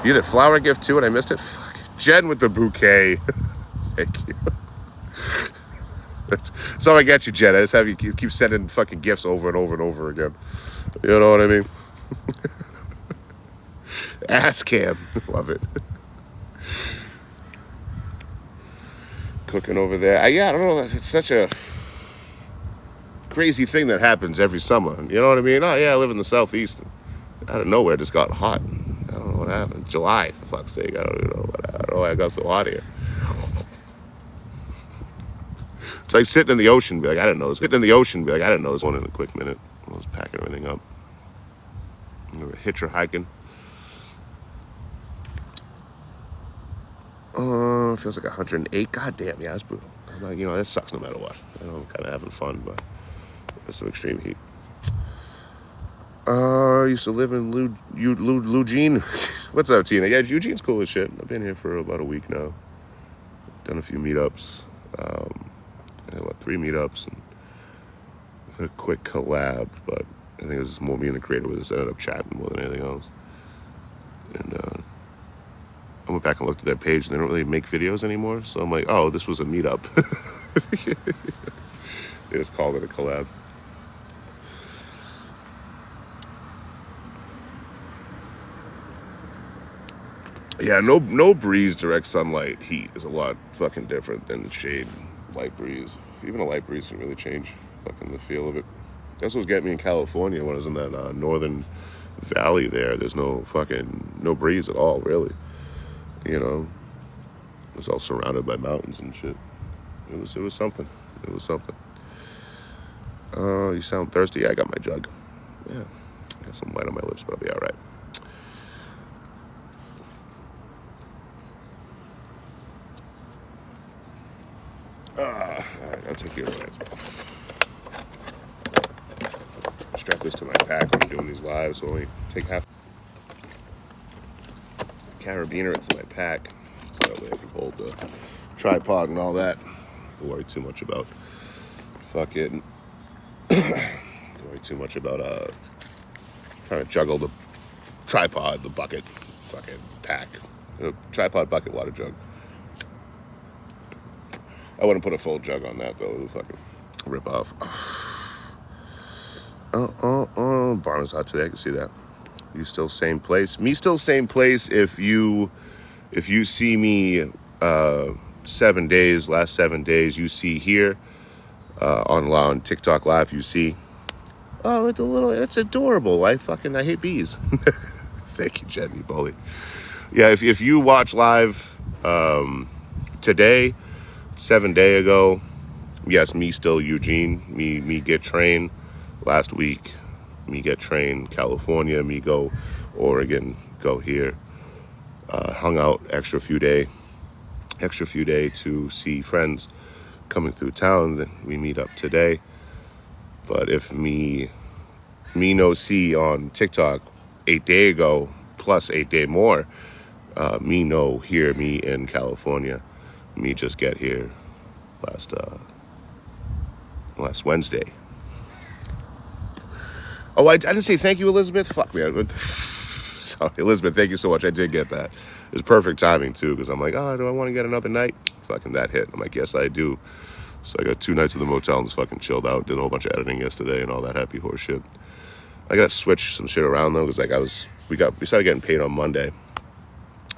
You did a flower gift too and I missed it? Fuck. Jen with the bouquet. Thank you. That's all I got you, Jen. I just have you keep sending fucking gifts over and over and over again. You know what I mean? Ass cam. Love it. Cooking over there. I don't know. It's such a crazy thing that happens every summer. You know what I mean? Oh, yeah, I live in the Southeast. Out of nowhere, it just got hot. I don't know what happened. July, for fuck's sake. I don't even know what happened. I don't know why I got so hot here. It's like sitting in the ocean, be like, I didn't know. Sitting in the ocean, be like, I didn't know. This one in a quick minute. I was packing everything up. We were hitchhiking. Feels like 108. God damn, yeah, that's brutal. I'm like, that sucks no matter what. I'm kind of having fun, but there's some extreme heat. I used to live in Eugene. What's up, Tina? Yeah, Eugene's cool as shit. I've been here for about a week now. Done a few meetups. 3 meetups and a quick collab, but I think it was just more me and the creator with us. Ended up chatting more than anything else. And I went back and looked at their page, and they don't really make videos anymore. So I'm like, oh, this was a meetup. They just called it a collab. Yeah, no breeze, direct sunlight, heat is a lot fucking different than shade, light breeze. Even a light breeze can really change fucking the feel of it. That's what's getting me in California when I was in that northern valley there. There's no breeze at all, really. You know, it was all surrounded by mountains and shit. It was something. It was something. You sound thirsty? Yeah, I got my jug. Yeah, I got some white on my lips, but I'll be all right. All right, I'll take you away. Strap this to my pack when I'm doing these lives, so only take half. Carabiner into my pack, so that way I can hold the tripod and all that. Don't worry too much about trying to juggle the tripod, the bucket, fucking pack, tripod, bucket, water jug. I wouldn't put a full jug on that though. It would fucking rip off. Barnum's hot today. I can see that. You still same place? Me still same place. If you see me last 7 days, you see here on TikTok Live, you see, oh, it's adorable. I hate bees. Thank you, Jenny Bully. Yeah, if you watch live Today, 7 day ago, yes, me still Eugene, me get train last week, me get train California, me go Oregon, go here, hung out extra few day to see friends coming through town. Then we meet up today. But if me no see on TikTok 8 day ago plus 8 day more, me no hear me in California, me just get here last Wednesday. Oh, I didn't say thank you, Elizabeth. Fuck me. Sorry, Elizabeth. Thank you so much. I did get that. It's perfect timing too, because I'm like, oh, do I want to get another night? Fucking that hit. I'm like, yes, I do. So I got 2 nights in the motel and just fucking chilled out. Did a whole bunch of editing yesterday and all that happy horse shit. I gotta switch some shit around though, because like we started getting paid on Monday.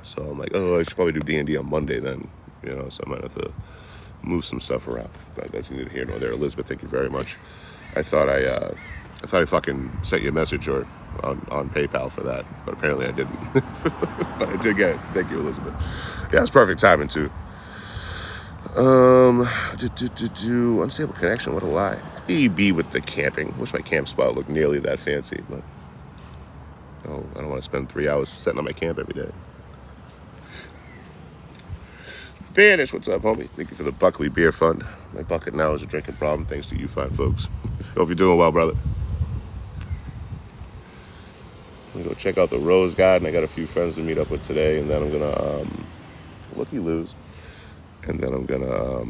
So I'm like, oh, I should probably do D&D on Monday then, so I might have to move some stuff around. But that's neither here nor there. Elizabeth, thank you very much. I thought I fucking sent you a message or on PayPal for that, but apparently I didn't. But I did get it. Thank you, Elizabeth. Yeah, it's perfect timing too. Unstable connection, what a lie. EB with the camping. Wish my camp spot looked nearly that fancy, but I don't want to spend 3 hours setting up my camp every day. Banish, what's up, homie? Thank you for the Buckley Beer Fund. My bucket now is a drinking problem, thanks to you fine folks. Hope you're doing well, brother. I'm gonna go check out the Rose Garden. I got a few friends to meet up with today, and then I'm gonna looky-loos. And then I'm gonna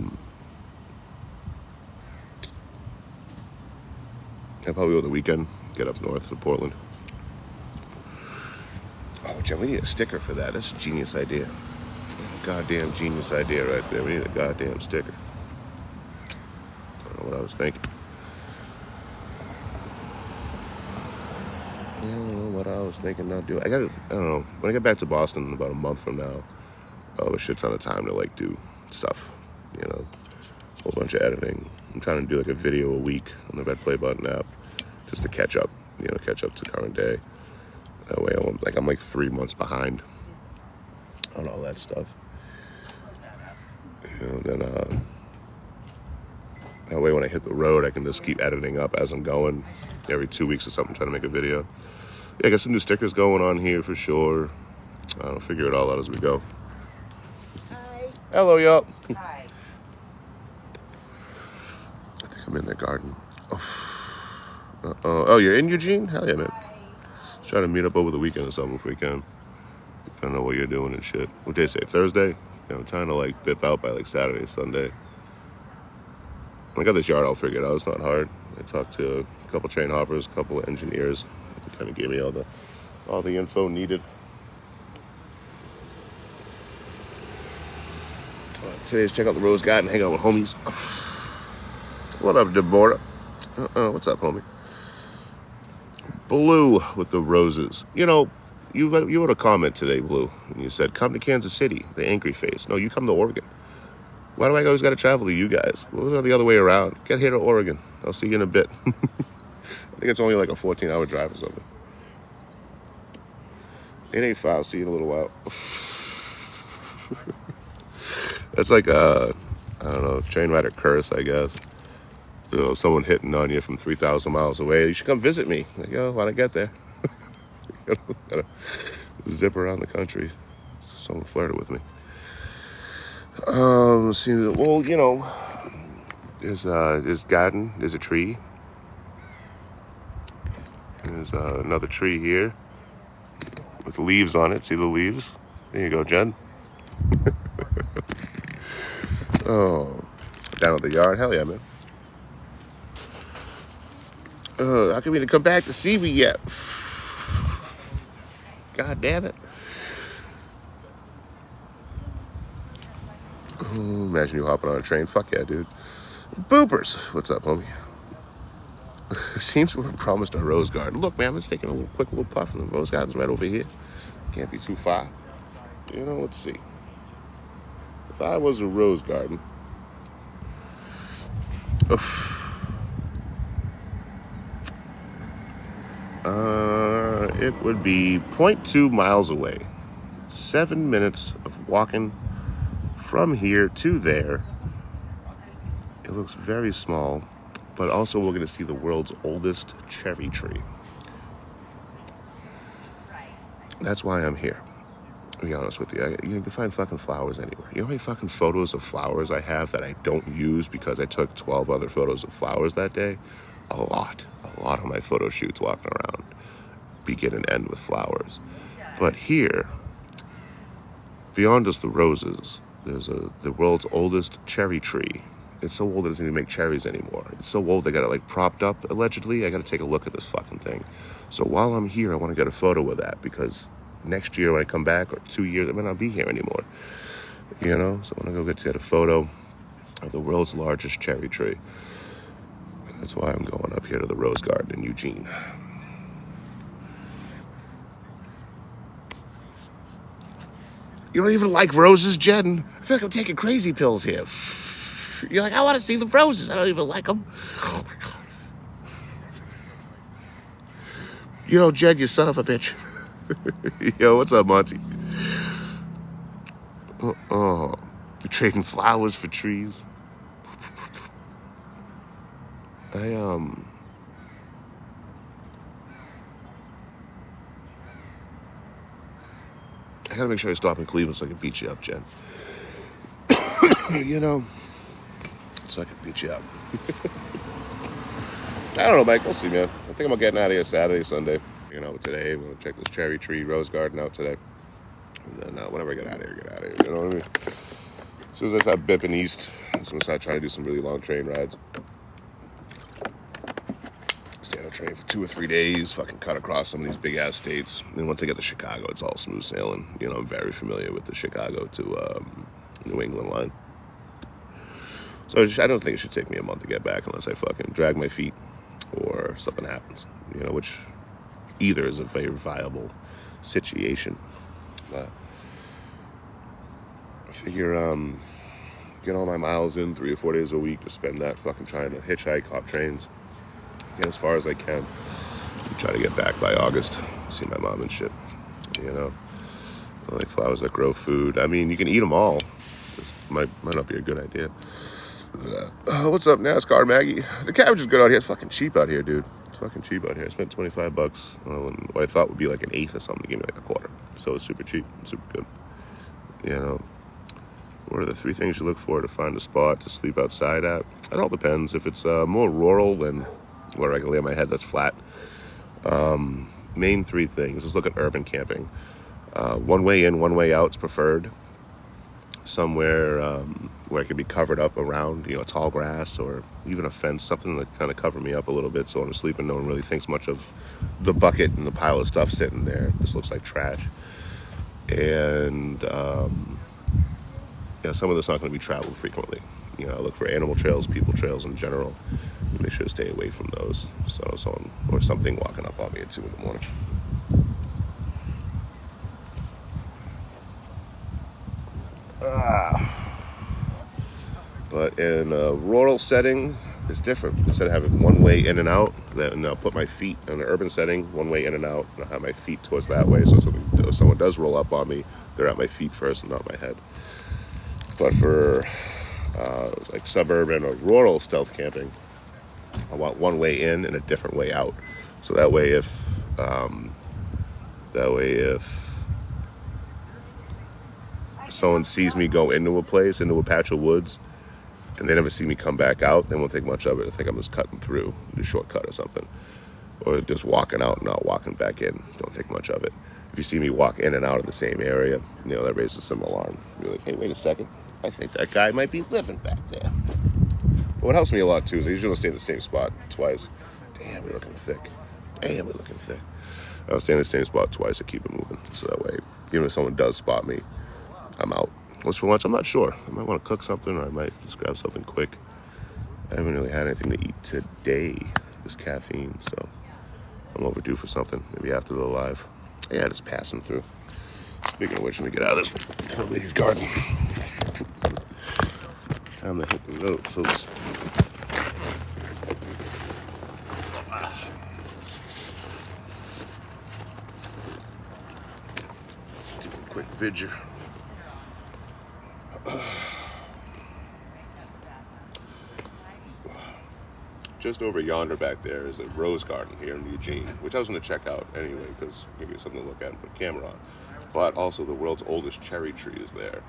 probably over the weekend get up north to Portland. Oh, Jen, we need a sticker for that. That's a genius idea. Goddamn genius idea right there. We need a goddamn sticker. I don't know what I was thinking. Not do. I don't know. When I get back to Boston in about a month from now, I'll have a shit ton of time to like do stuff. A whole bunch of editing. I'm trying to do like a video a week on the Red Play Button app, just to catch up. Catch up to current day. That way, I'm like 3 months behind on all that stuff. Then that way when I hit the road, I can just keep editing up as I'm going. Every 2 weeks or something, trying to make a video. Yeah, I got some new stickers going on here for sure. I'll figure it all out as we go. Hi. Hello, y'all. Hi. I think I'm in the garden. Oh, you're in Eugene? Hell yeah, man. Let's try to meet up over the weekend or something if we can. I don't know what you're doing and shit. What day is it? Thursday? I'm trying to like bip out by like Saturday, Sunday. I got this yard all figured out. It's not hard. I talked to a couple train hoppers, a couple of engineers. They kind of gave me all the info needed. Today's check out the Rose Garden, hang out with homies. What up, Deborah? What's up, homie? Blue with the roses. You wrote a comment today, Blue, and you said, come to Kansas City, the angry face. No, you come to Oregon. Why do I always got to travel to you guys? What was the other way around? Get here to Oregon. I'll see you in a bit. I think it's only like a 14-hour drive or something. 885, see you in a little while. That's like I don't know, train rider curse, I guess. Someone hitting on you from 3,000 miles away. You should come visit me. Like, why'd I get there? Gotta zip around the country. Someone flirted with me. See, well, there's garden, there's a tree. There's another tree here with leaves on it. See the leaves? There you go, Jen. Oh, down at the yard. Hell yeah, man. How come we didn't come back to see me yet? God damn it. Imagine you hopping on a train. Fuck yeah, dude. Boopers. What's up, homie? Seems we were promised a rose garden. Look, man, let's take a quick little puff, and the rose garden's right over here. Can't be too far. Let's see. If I was a rose garden, it would be 0.2 miles away. 7 minutes of walking from here to there, it looks very small, but also we're going to see the world's oldest cherry tree. That's why I'm here. To be honest with you, you can find fucking flowers anywhere. You know how many fucking photos of flowers I have that I don't use because I took 12 other photos of flowers that day? A lot of my photo shoots walking around begin and end with flowers. But here, beyond just the roses, there's the world's oldest cherry tree. It's so old it doesn't even make cherries anymore. It's so old they got it like propped up, allegedly. I got to take a look at this fucking thing. So while I'm here, I want to get a photo of that because next year when I come back, or 2 years, I might not be here anymore. You know? So I want to go get a photo of the world's largest cherry tree. That's why I'm going up here to the Rose Garden in Eugene. You don't even like roses, Jen? I feel like I'm taking crazy pills here. You're like, I want to see the roses. I don't even like them. Oh my God. You know, Jen, you son of a bitch. Yo, what's up, Monty? You're trading flowers for trees. I gotta make sure I stop in Cleveland so I can beat you up, Jen. You know, so I can beat you up. I don't know, Mike. We'll see, man. I think I'm getting out of here Saturday, Sunday. You know, today I'm gonna check this cherry tree rose garden out today, and then whenever I get out of here, get out of here. You know what I mean? As soon as I start bipping east, I'm gonna start trying to do some really long train rides. Stay on a train for 2 or 3 days, fucking cut across some of these big ass states. And then once I get to Chicago, it's all smooth sailing. You know, I'm very familiar with the Chicago to New England line. So I don't think it should take me a month to get back unless I fucking drag my feet or something happens. You know, which either is a very viable situation. But I figure get all my miles in 3 or 4 days a week to spend that fucking trying to hitchhike, hop trains, get as far as I can. Try to get back by August, see my mom and shit. You know, I like flowers that grow food. I mean, you can eat them all. Just might not be a good idea. What's up, NASCAR Maggie? The cabbage is good out here. It's fucking cheap out here, dude. It's fucking cheap out here. I spent $25 on what I thought would be like an eighth or something. They gave me like a quarter. So it's super cheap, super good. You know, what are the 3 things you look for to find a spot to sleep outside at? It all depends. If it's more rural than where I can lay my head that's flat. Main 3 things. Let's look at urban camping. One way in, one way out is preferred. Somewhere where it can be covered up around, you know, tall grass or even a fence, something that kind of cover me up a little bit so when I'm sleeping, no one really thinks much of the bucket and the pile of stuff sitting there. This looks like trash. And, you know, some of this not going to be traveled frequently. You know, I look for animal trails, people trails in general. Make sure to stay away from those. So someone or something walking up on me at 2 in the morning. But in a rural setting, it's different. Instead of having one way in and out, then I'll put my feet in an urban setting, one way in and out, and I'll have my feet towards that way. So if someone does roll up on me, they're at my feet first and not my head. But for like suburban or rural stealth camping, I want one way in and a different way out. So that way if someone sees me go into a place, into a patch of woods, and they never see me come back out, they won't think much of it. I think I'm just cutting through, a shortcut or something. Or just walking out and not walking back in. Don't think much of it. If you see me walk in and out of the same area, you know, that raises some alarm. You're like, hey, wait a second. I think that guy might be living back there. But what helps me a lot, too, is I usually don't stay in the same spot twice. Damn, we're looking thick. Damn, we're looking thick. I'll stay in the same spot twice to keep it moving. So that way, even if someone does spot me, I'm out. What's for lunch? I'm not sure. I might want to cook something, or I might just grab something quick. I haven't really had anything to eat today. This caffeine, so I'm overdue for something. Maybe after the live. Yeah, just passing through. Speaking of which, let me get out of this lady's garden. Time to hit the road, folks. Do a quick vidger. Just over yonder back there is a rose garden here in Eugene, which I was going to check out anyway because maybe it's something to look at and put a camera on. But also the world's oldest cherry tree is there.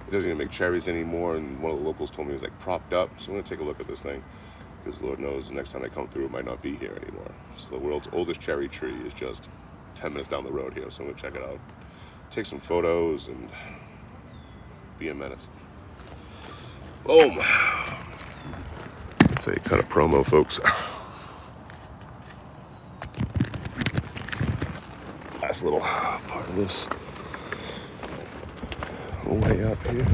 It doesn't even make cherries anymore, and one of the locals told me it was like propped up. So I'm going to take a look at this thing because Lord knows the next time I come through it might not be here anymore. So the world's oldest cherry tree is just 10 minutes down the road here, so I'm going to check it out. Take some photos and be a menace. Boom! That's how you cut a promo, folks. Last little part of this. Way up here.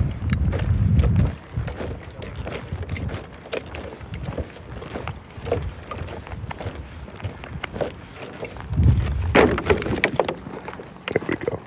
There we go.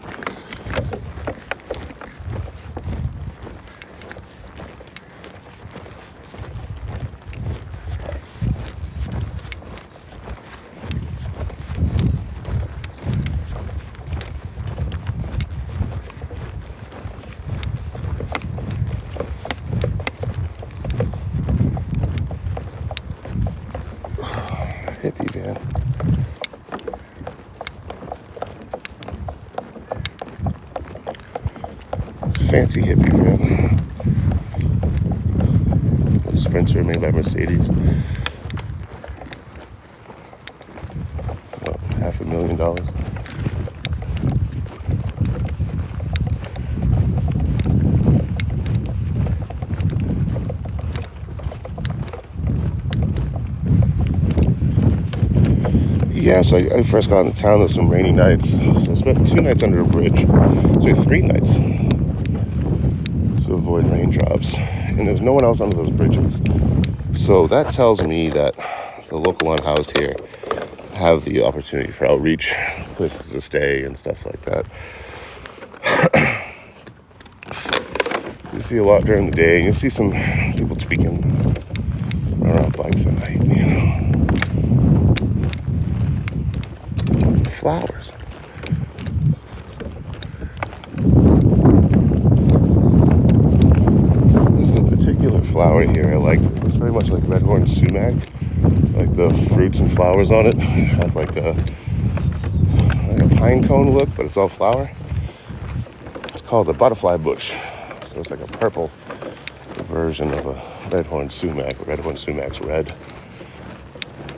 Hippie van. Fancy hippie van. A Sprinter made by Mercedes. About $500,000. Yeah, so I first got into town. There was some rainy nights, so I spent 2 nights under a bridge. So 3 nights to avoid raindrops, and there's no one else under those bridges. So that tells me that the local unhoused here have the opportunity for outreach, places to stay, and stuff like that. You see a lot during the day, and you'll see some people tweaking around bikes at night, you know. Flowers. There's a particular flower here I like. It's very much like redhorn sumac. Like the fruits and flowers on it have like a pine cone look, but it's all flower. It's called the butterfly bush. So it's like a purple version of a redhorn sumac. Redhorn sumac's red.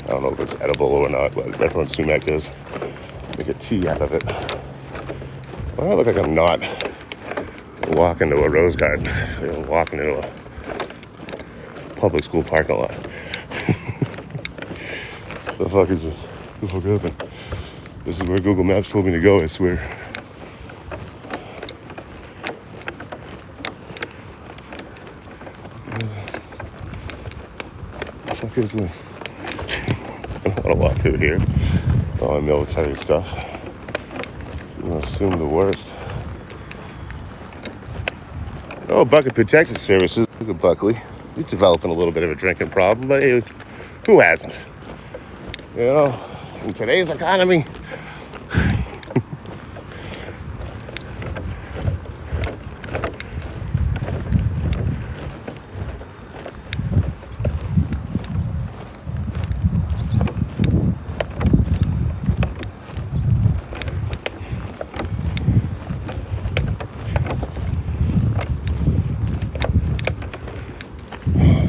I don't know if it's edible or not, but redhorn sumac is. Make a tea out of it. Why do I look like I'm not walking to a rose garden? I'm walking into a public school parking lot. The fuck is this? What the fuck happened? This is where Google Maps told me to go, I swear. What the fuck is this? I don't want to walk through here. All military stuff. I'm gonna assume the worst. Oh, Bucket Protection Services. Look at Buckley. He's developing a little bit of a drinking problem, but hey, who hasn't? You know, in today's economy.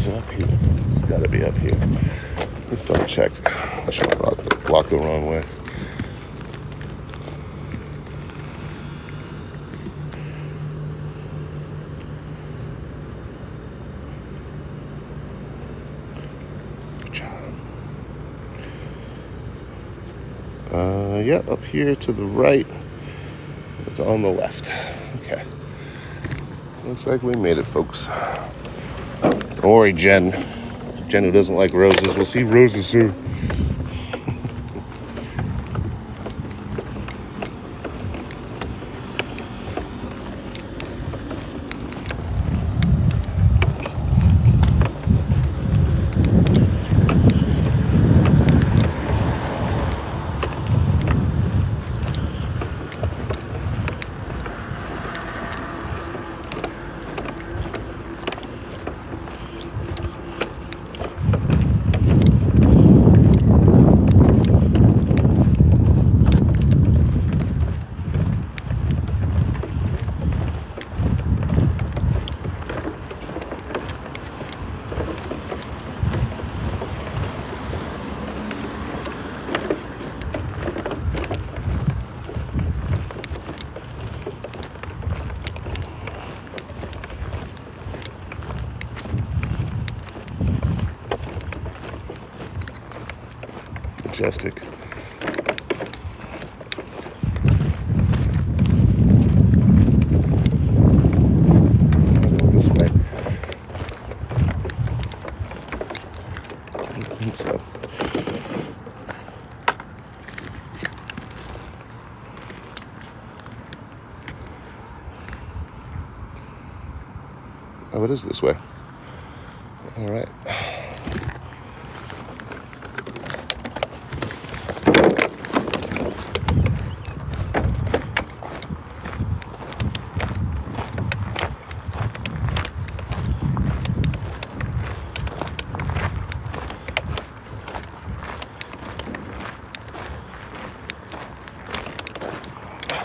Up here. It's got to be up here. Let's double check. I should have walked the wrong way. Good job. Yep, up here to the right. It's on the left. Okay. Looks like we made it, folks. Don't worry, Jen. Jen who doesn't like roses. We'll see roses soon. majestic. I'll go this way. I don't think so. Oh, it is this way. All right.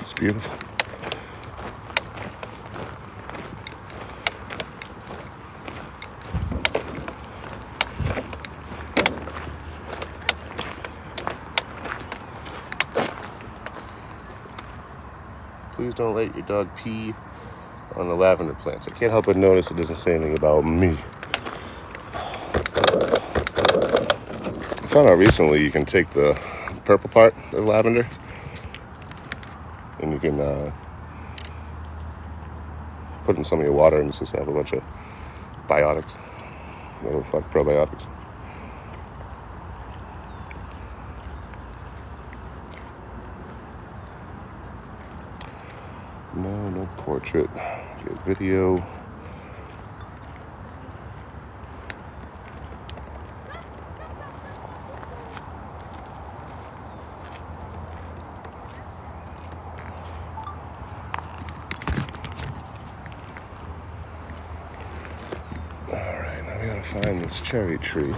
It's beautiful. Please don't let your dog pee on the lavender plants. I can't help but notice it doesn't say anything about me. I found out recently you can take the purple part of lavender and you can put it in some of your water and it's just have a bunch of biotics. No fuck probiotics. No portrait. Get video. Alright, now we gotta find this cherry tree.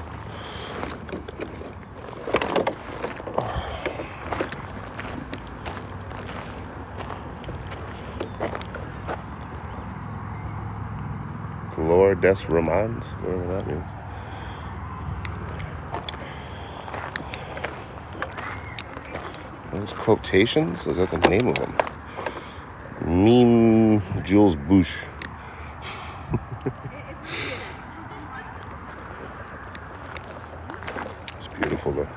Flor des Romans, whatever that means. Those quotations? Is that the name of them? Meme Jules Bouche. It's beautiful though.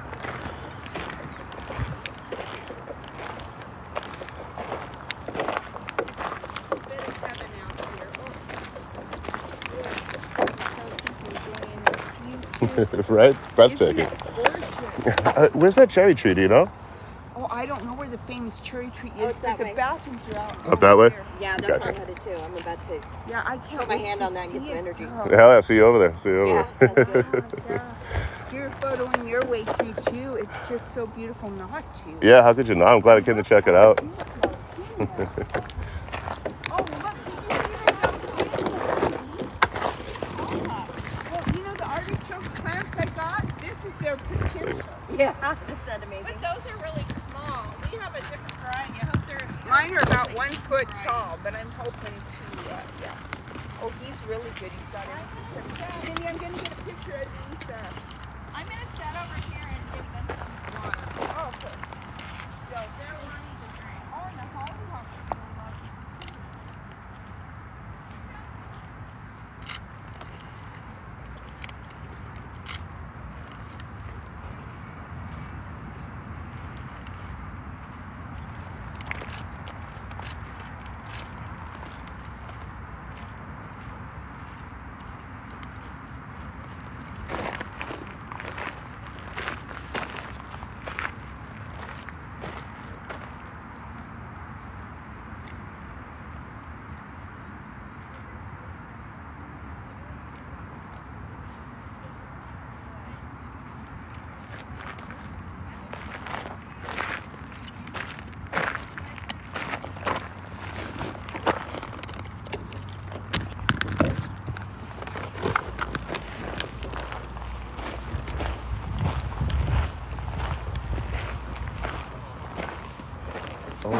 Right? Breathtaking. Where's that cherry tree, do you know? Oh, I don't know where the famous cherry tree is. Oh, it's that the way. bathrooms are out. Up that way? there. Yeah, that's Gotcha. where I'm headed too. I'm about to. Yeah, I can't Put my wait hand to on that and get see some it, energy. girl. Hell yeah, see you over there. See you over Yeah, there. sounds good. Yeah. You're photoing your way through too. It's just so beautiful not to. Yeah, how could you not? I'm glad I came to check it out. Oh, look, did you see Well, you know the artichoke plants I got? This is their picture. Yeah, isn't that amazing? But those are really small. We have a different variety. I hope they're. Mine are about 1 foot tall, but I'm hoping to, yeah. Oh, he's really good. He's got everything. Jimmy, I'm going to get a picture of these. I'm gonna set over here and give them some water. Oh, okay. So they're wanting to drink. Oh, and the hollyhocks are going up.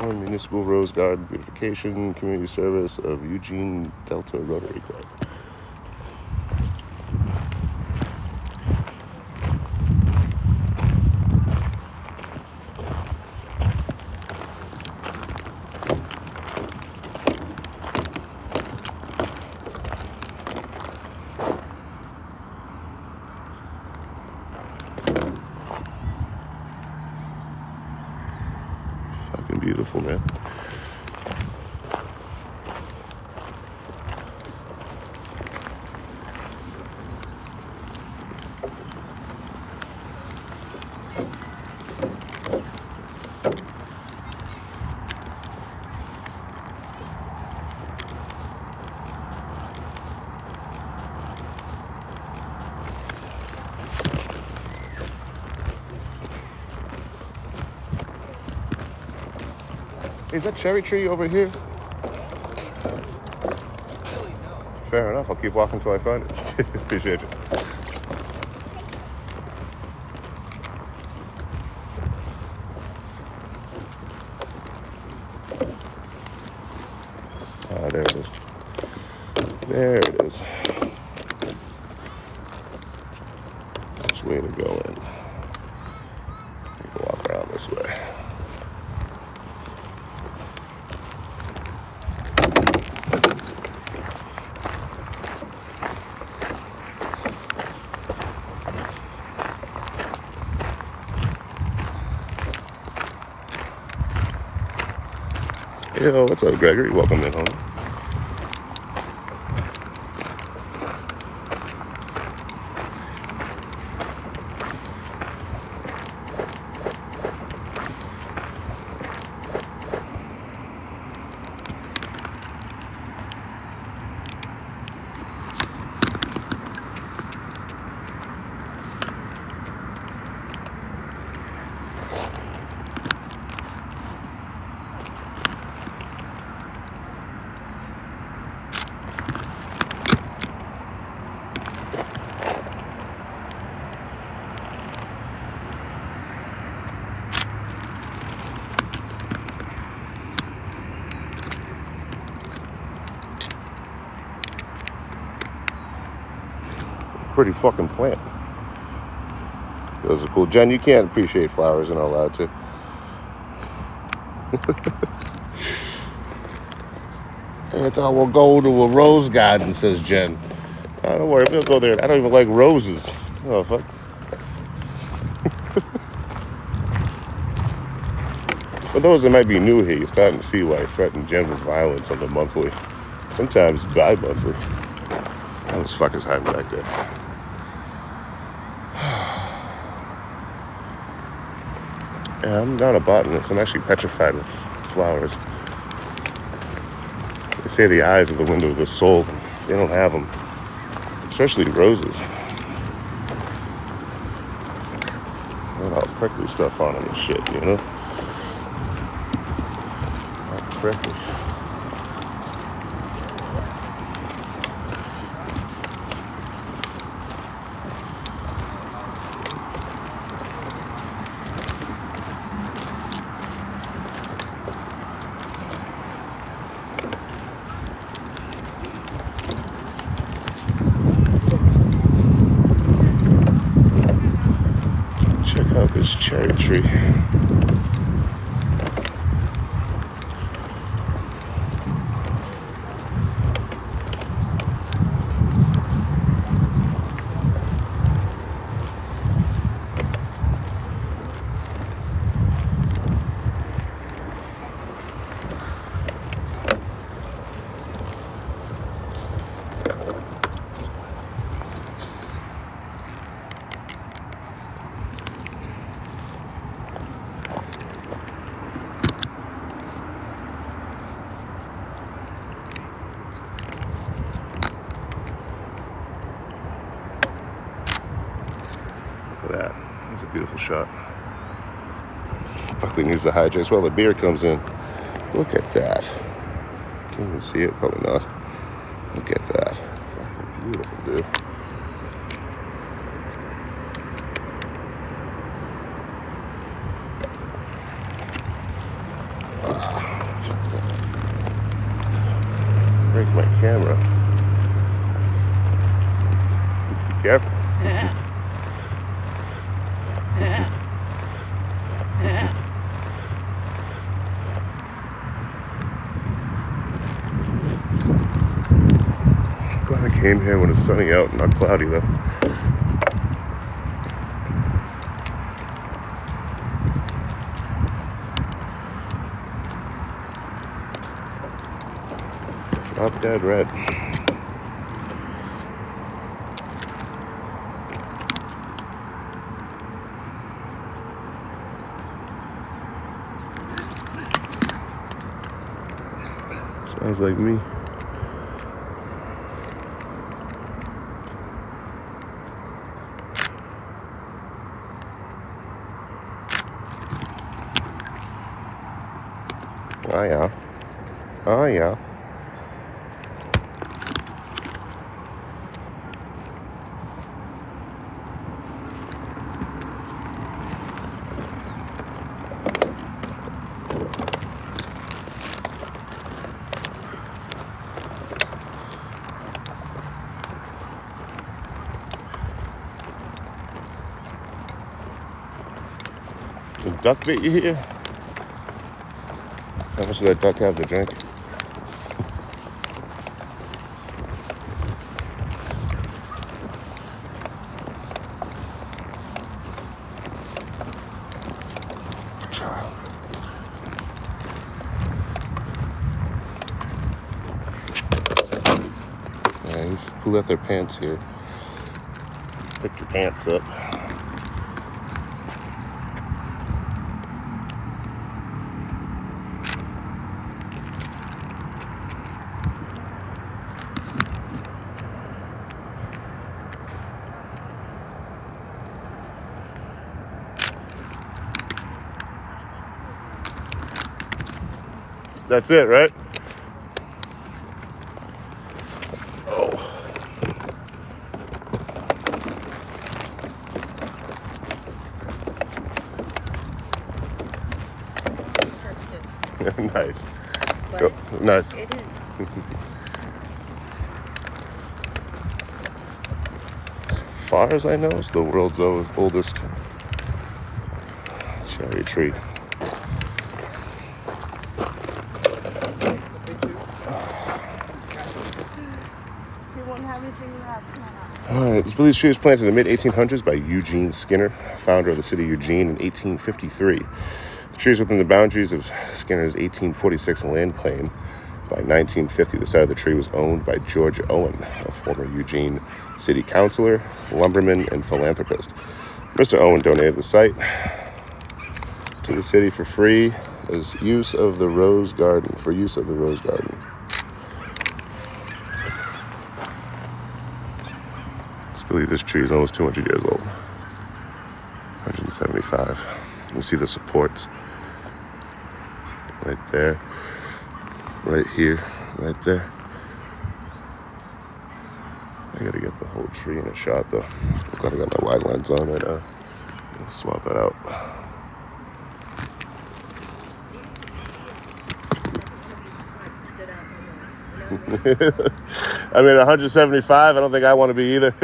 Municipal Rose Garden Beautification Community Service of Eugene Delta Rotary Club. Is that cherry tree over here? Fair enough. I'll keep walking until I find it. Appreciate you. Ah, there it is. There it is. Which way to go in? You can walk around this way. Yo, what's up, Gregory? Welcome in, homie. Pretty fucking plant. Those are cool. Jen, you can't appreciate flowers, you're not allowed to. I thought we'll go to a rose garden, says Jen. Oh, don't worry, we'll go there. I don't even like roses. Oh, fuck. For those that might be new here, you're starting to see why I threaten Jen with violence on the monthly. Sometimes bi-monthly. Oh, this fucker's hiding back there. Yeah, I'm not a botanist. I'm actually petrified with flowers. They say the eyes are the window of the soul. They don't have them. Especially roses. They got all prickly stuff on them and shit, you know? All prickly. This cherry tree. That. That's a beautiful shot. Buckley needs to hydrate. Well, the beer comes in. Look at that. Can't even see it. Probably not. Look at that. Fucking beautiful, dude. Break my camera. Be careful. Glad I came here when it's sunny out and not cloudy though. Drop dead red. Sounds like me. Oh yeah. Oh yeah. The duck bit you here? How much does that duck have to drink? Yeah, you pull out their pants here. Pick your pants up. That's it, right? Oh. Nice. Go. Nice. It is. As far as I know, it's the world's oldest cherry tree. We won't have anything left. All right, this Belize tree was planted in the mid-1800s by Eugene Skinner, founder of the city of Eugene, in 1853. The tree is within the boundaries of Skinner's 1846 land claim. By 1950, the site of the tree was owned by George Owen, a former Eugene city councilor, lumberman, and philanthropist. Mr. Owen donated the site to the city for free as use of the Rose Garden. I believe this tree is almost 200 years old. 175. You see the supports right there, right here, right there. I gotta get the whole tree in a shot though. I'm glad I got my wide lens on right now. I'll swap it out. I mean, 175, I don't think I want to be either.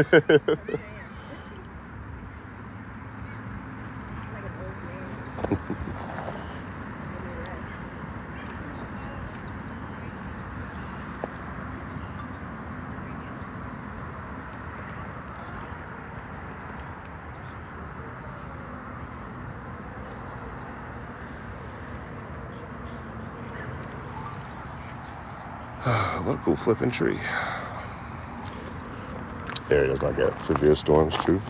What a cool flipping tree. Area does not get severe storms, too.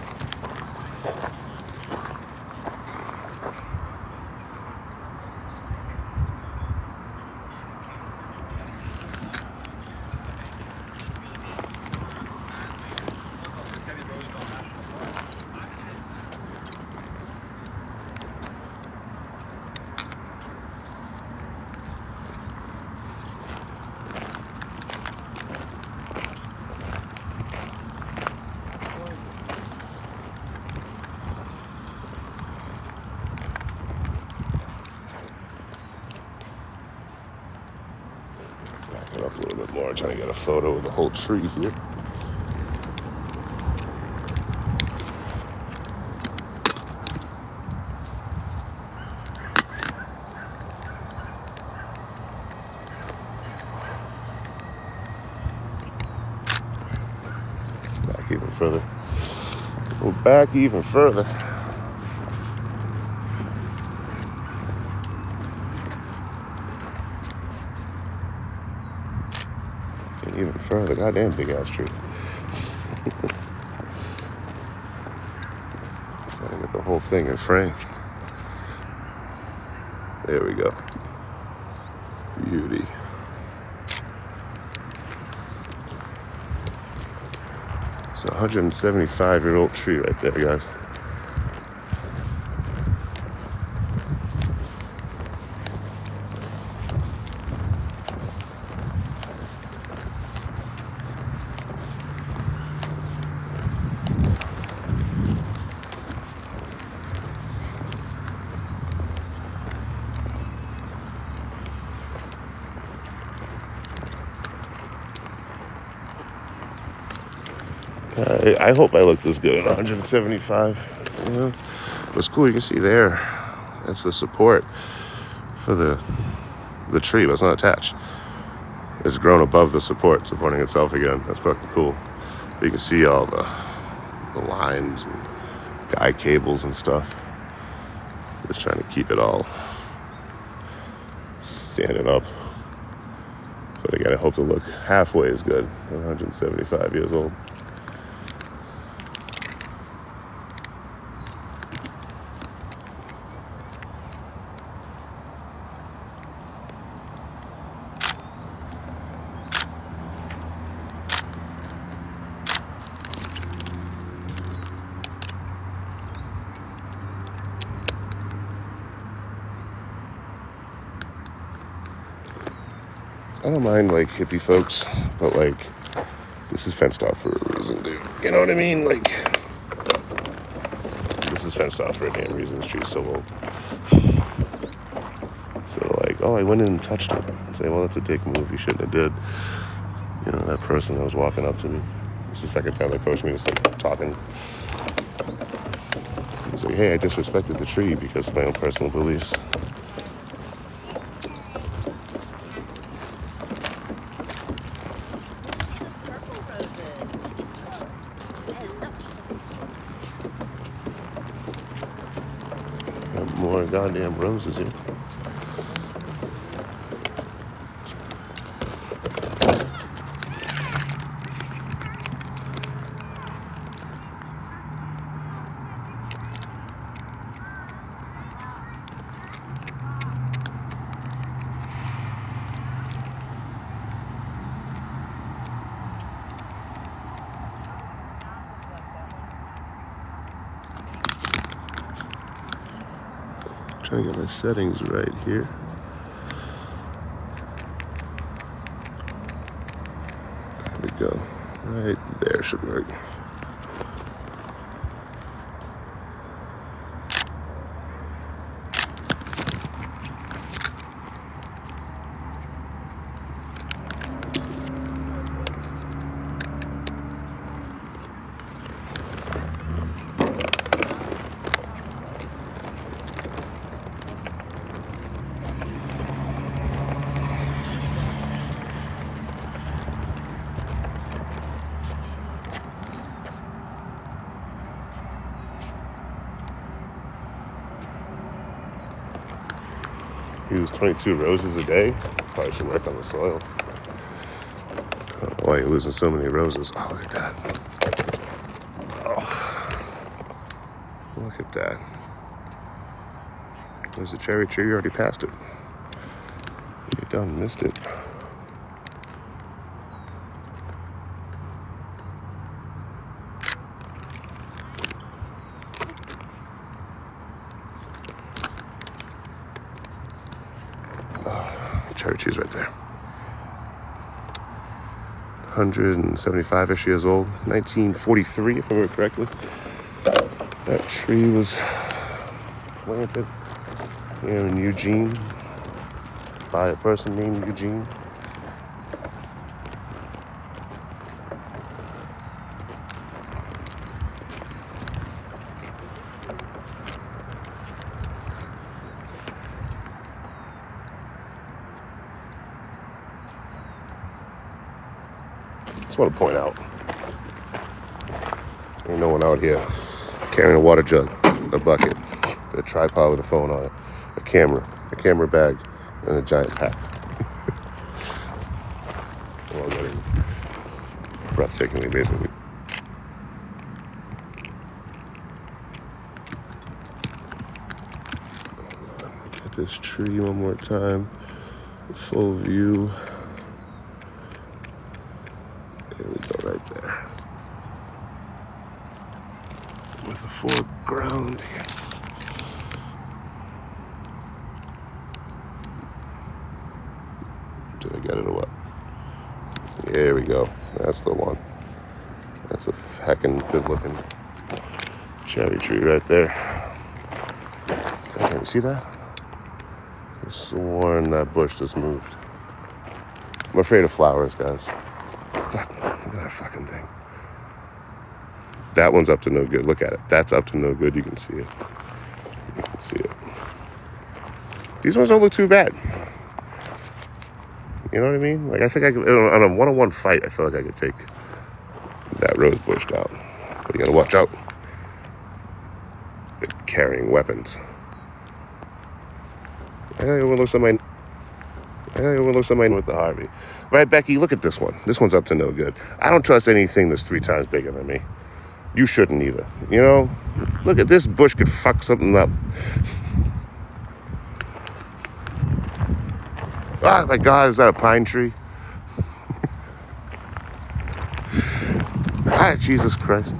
Back it up a little bit more, trying to get a photo of the whole tree here. Back even further. Go back even further. And even further, goddamn big ass tree. Trying to get the whole thing in frame. There we go. Beauty. It's a 175-year-old tree right there, guys. I hope I look this good at 175. You know, but it's cool. You can see there. That's the support for the tree, but it's not attached. It's grown above the support, supporting itself again. That's fucking cool. But you can see all the lines and guy cables and stuff. Just trying to keep it all standing up. But again, I hope to look halfway as good at 175 years old. I don't mind like hippie folks, but like this is fenced off for a reason, dude. You know what I mean? Like this is fenced off for a damn reason. This tree's so old. So like, oh, I went in and touched it. And say, well, that's a dick move. You shouldn't have did. You know, that person that was walking up to me. It's the second time they approached me, just like talking. I was like, hey, I disrespected the tree because of my own personal beliefs. More goddamn roses here. Trying to get my settings right here. There we go. Right there should work. Use 22 roses a day. Probably should work on the soil. I don't know why you're losing so many roses. Oh, look at that. Oh, look at that. There's a cherry tree. You already passed it. You done missed it. Cherry trees right there. 175-ish years old. 1943, if I remember correctly. That tree was planted here in Eugene by a person named Eugene. Just want to point out, ain't no one out here carrying a water jug, a bucket, a tripod with a phone on it, a camera bag, and a giant pack. All that is breathtakingly amazing. Get this tree one more time, full view. There we go, right there. With a foreground, yes. Did I get it or what? There we go. That's the one. That's a heckin' good looking cherry tree right there. Can you see that? I sworn that bush just moved. I'm afraid of flowers, guys. Look at that fucking thing. That one's up to no good. Look at it. That's up to no good. You can see it. You can see it. These ones don't look too bad. You know what I mean? Like, I think I could, on a one-on-one fight, I feel like I could take that rose bush down. But you gotta watch out. They're carrying weapons. Everyone looks at my with the Harvey. Right, Becky, look at this one. This one's up to no good. I don't trust anything that's 3 times bigger than me. You shouldn't either. You know? Look at this bush could fuck something up. Oh my God, is that a pine tree? Ah, Jesus Christ.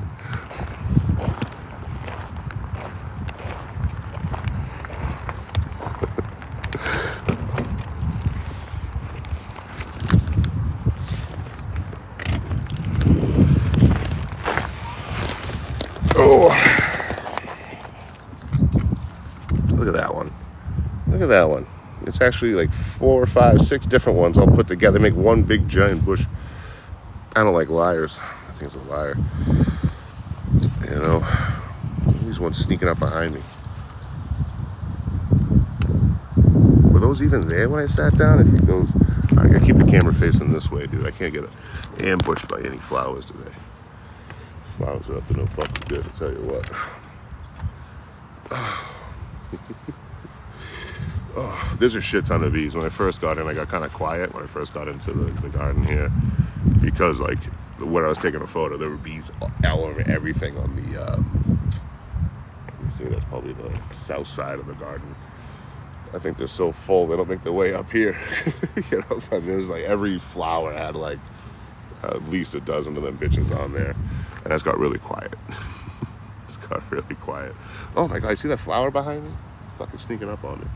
Oh. Look at that one. Look at that one. It's actually like 4, 5, 6 different ones all put together, make one big giant bush. I don't like liars. I think it's a liar. You know, these ones sneaking up behind me. Were those even there when I sat down? I think those. I gotta keep the camera facing this way, dude. I can't get ambushed by any flowers today. Flowers are up to no fucking good, I'll tell you what. Oh, there's a shit ton of bees. When I first got in, I got kind of quiet when I first got into the garden here, because like when I was taking a photo, there were bees all over everything on the let me see, that's probably the south side of the garden. I think they're so full they don't make their way up here. You know, but there's like every flower had like at least a dozen of them bitches on there, and it's got really quiet. It's got really quiet. Oh my God, you see that flower behind me? It's fucking sneaking up on me.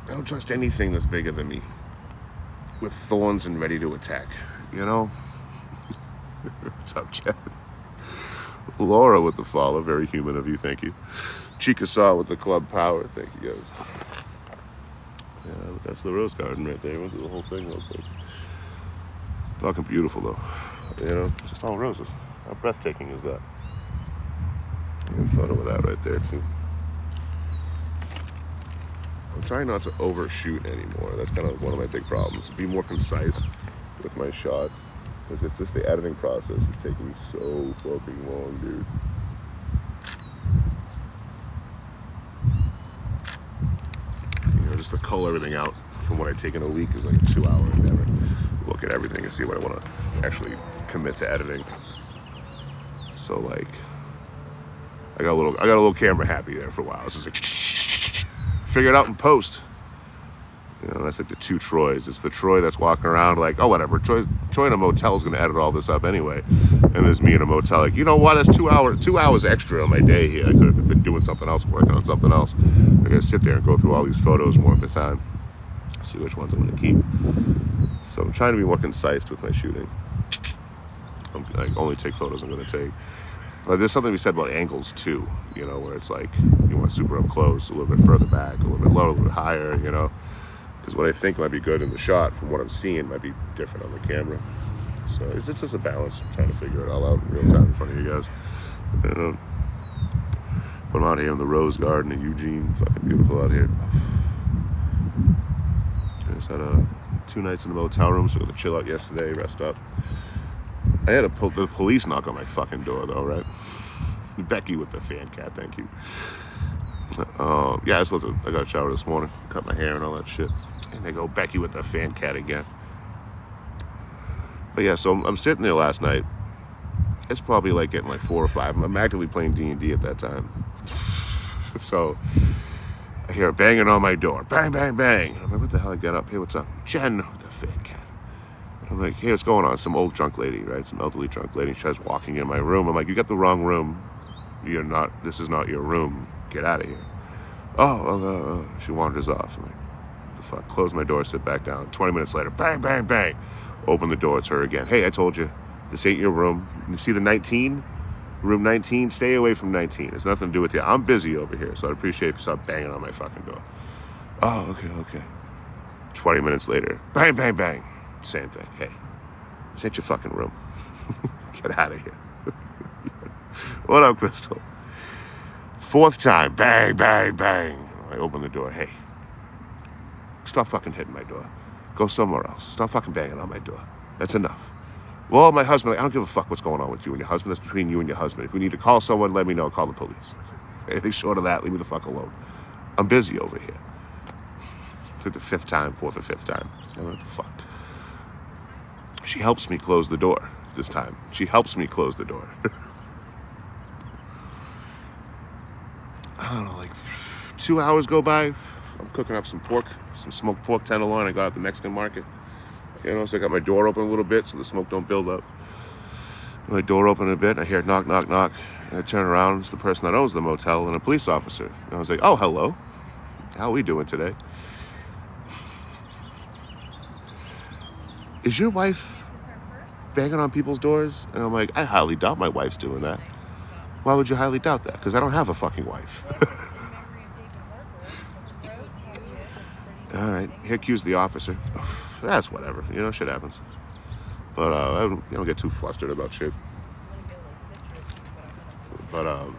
I don't trust anything that's bigger than me, with thorns and ready to attack, you know? What's up, Chad? Laura with the follow, very human of you, thank you. Chickasaw with the club power, thank you guys. Yeah, but that's the rose garden right there. Went through the whole thing real quick. Fucking beautiful though, you know? Just all roses. How breathtaking is that? Get a photo of that right there too. I'm trying not to overshoot anymore. That's kind of one of my big problems. Be more concise with my shots. Because it's just the editing process is taking me so fucking long, dude. You know, just to cull everything out from what I take in a week is like a 2-hour endeavor. Look at everything and see what I want to actually commit to editing. So like, I got a little camera happy there for a while. It's just like, figure it out in post. You know, that's like the 2 Troys. It's the Troy that's walking around like, oh, whatever. Troy in a motel is going to edit all this up anyway. And there's me in a motel like, you know what? That's 2 hours extra on my day here. I could have been doing something else, working on something else. I got to sit there and go through all these photos one at a time. See which ones I'm going to keep. So I'm trying to be more concise with my shooting. I only take photos I'm going to take. But there's something we said about angles too, you know, where it's like you want super up close, a little bit further back, a little bit lower, a little bit higher, you know. Because what I think might be good in the shot from what I'm seeing might be different on the camera. So it's just a balance. I'm trying to figure it all out in real time in front of you guys. And, but I'm out here in the Rose Garden in Eugene. Fucking beautiful out here. I just had 2 nights in the motel room, so we got to chill out yesterday, rest up. I had the police knock on my fucking door though, right? Becky with the fan cat, thank you. Yeah, I got a shower this morning, cut my hair and all that shit. And they go, Becky with the fan cat again. But yeah, so I'm sitting there last night. It's probably like getting like 4 or 5. I'm actively playing D&D at that time. So I hear banging on my door. Bang, bang, bang. I'm like, what the hell? I get up. Hey, what's up? Jen with the fan cat. I'm like, hey, what's going on? Some old drunk lady, right? Some elderly drunk lady. She tries walking in my room. I'm like, you got the wrong room. This is not your room. Get out of here. Oh, she wanders off. I'm like, what the fuck? Close my door, sit back down. 20 minutes later, bang, bang, bang. Open the door, it's her again. Hey, I told you, this ain't your room. You see the 19? Room 19? Stay away from 19. It's nothing to do with you. I'm busy over here, so I'd appreciate if you stop banging on my fucking door. Oh, okay. 20 minutes later, bang, bang, bang. Same thing. Hey, This ain't your fucking room. Get out of here. What up, Crystal? Fourth time, bang, bang, bang. I open the door. Hey, stop fucking hitting my door. Go somewhere else. Stop fucking banging on my door. That's enough. Well, my husband, I don't give a fuck what's going on with you and your husband. That's between you and your husband. If we need to call someone, let me know. Call the police. Anything short of that, leave me the fuck alone. I'm busy over here. It's like the fourth or fifth time. I don't know what the fuck. She helps me close the door this time. She helps me close the door. I don't know, like 2 hours go by. I'm cooking up some pork, some smoked pork tenderloin I got at the Mexican market. You know, so I got my door open a little bit so the smoke don't build up. My door open a bit, and I hear knock, knock, knock. And I turn around, it's the person that owns the motel and a police officer. And I was like, oh, hello. How are we doing today? Is your wife banging on people's doors? And I'm like, I highly doubt my wife's doing that. Why would you highly doubt that? Because I don't have a fucking wife. All right, he accused the officer. That's whatever, you know, shit happens. But I don't get too flustered about shit. But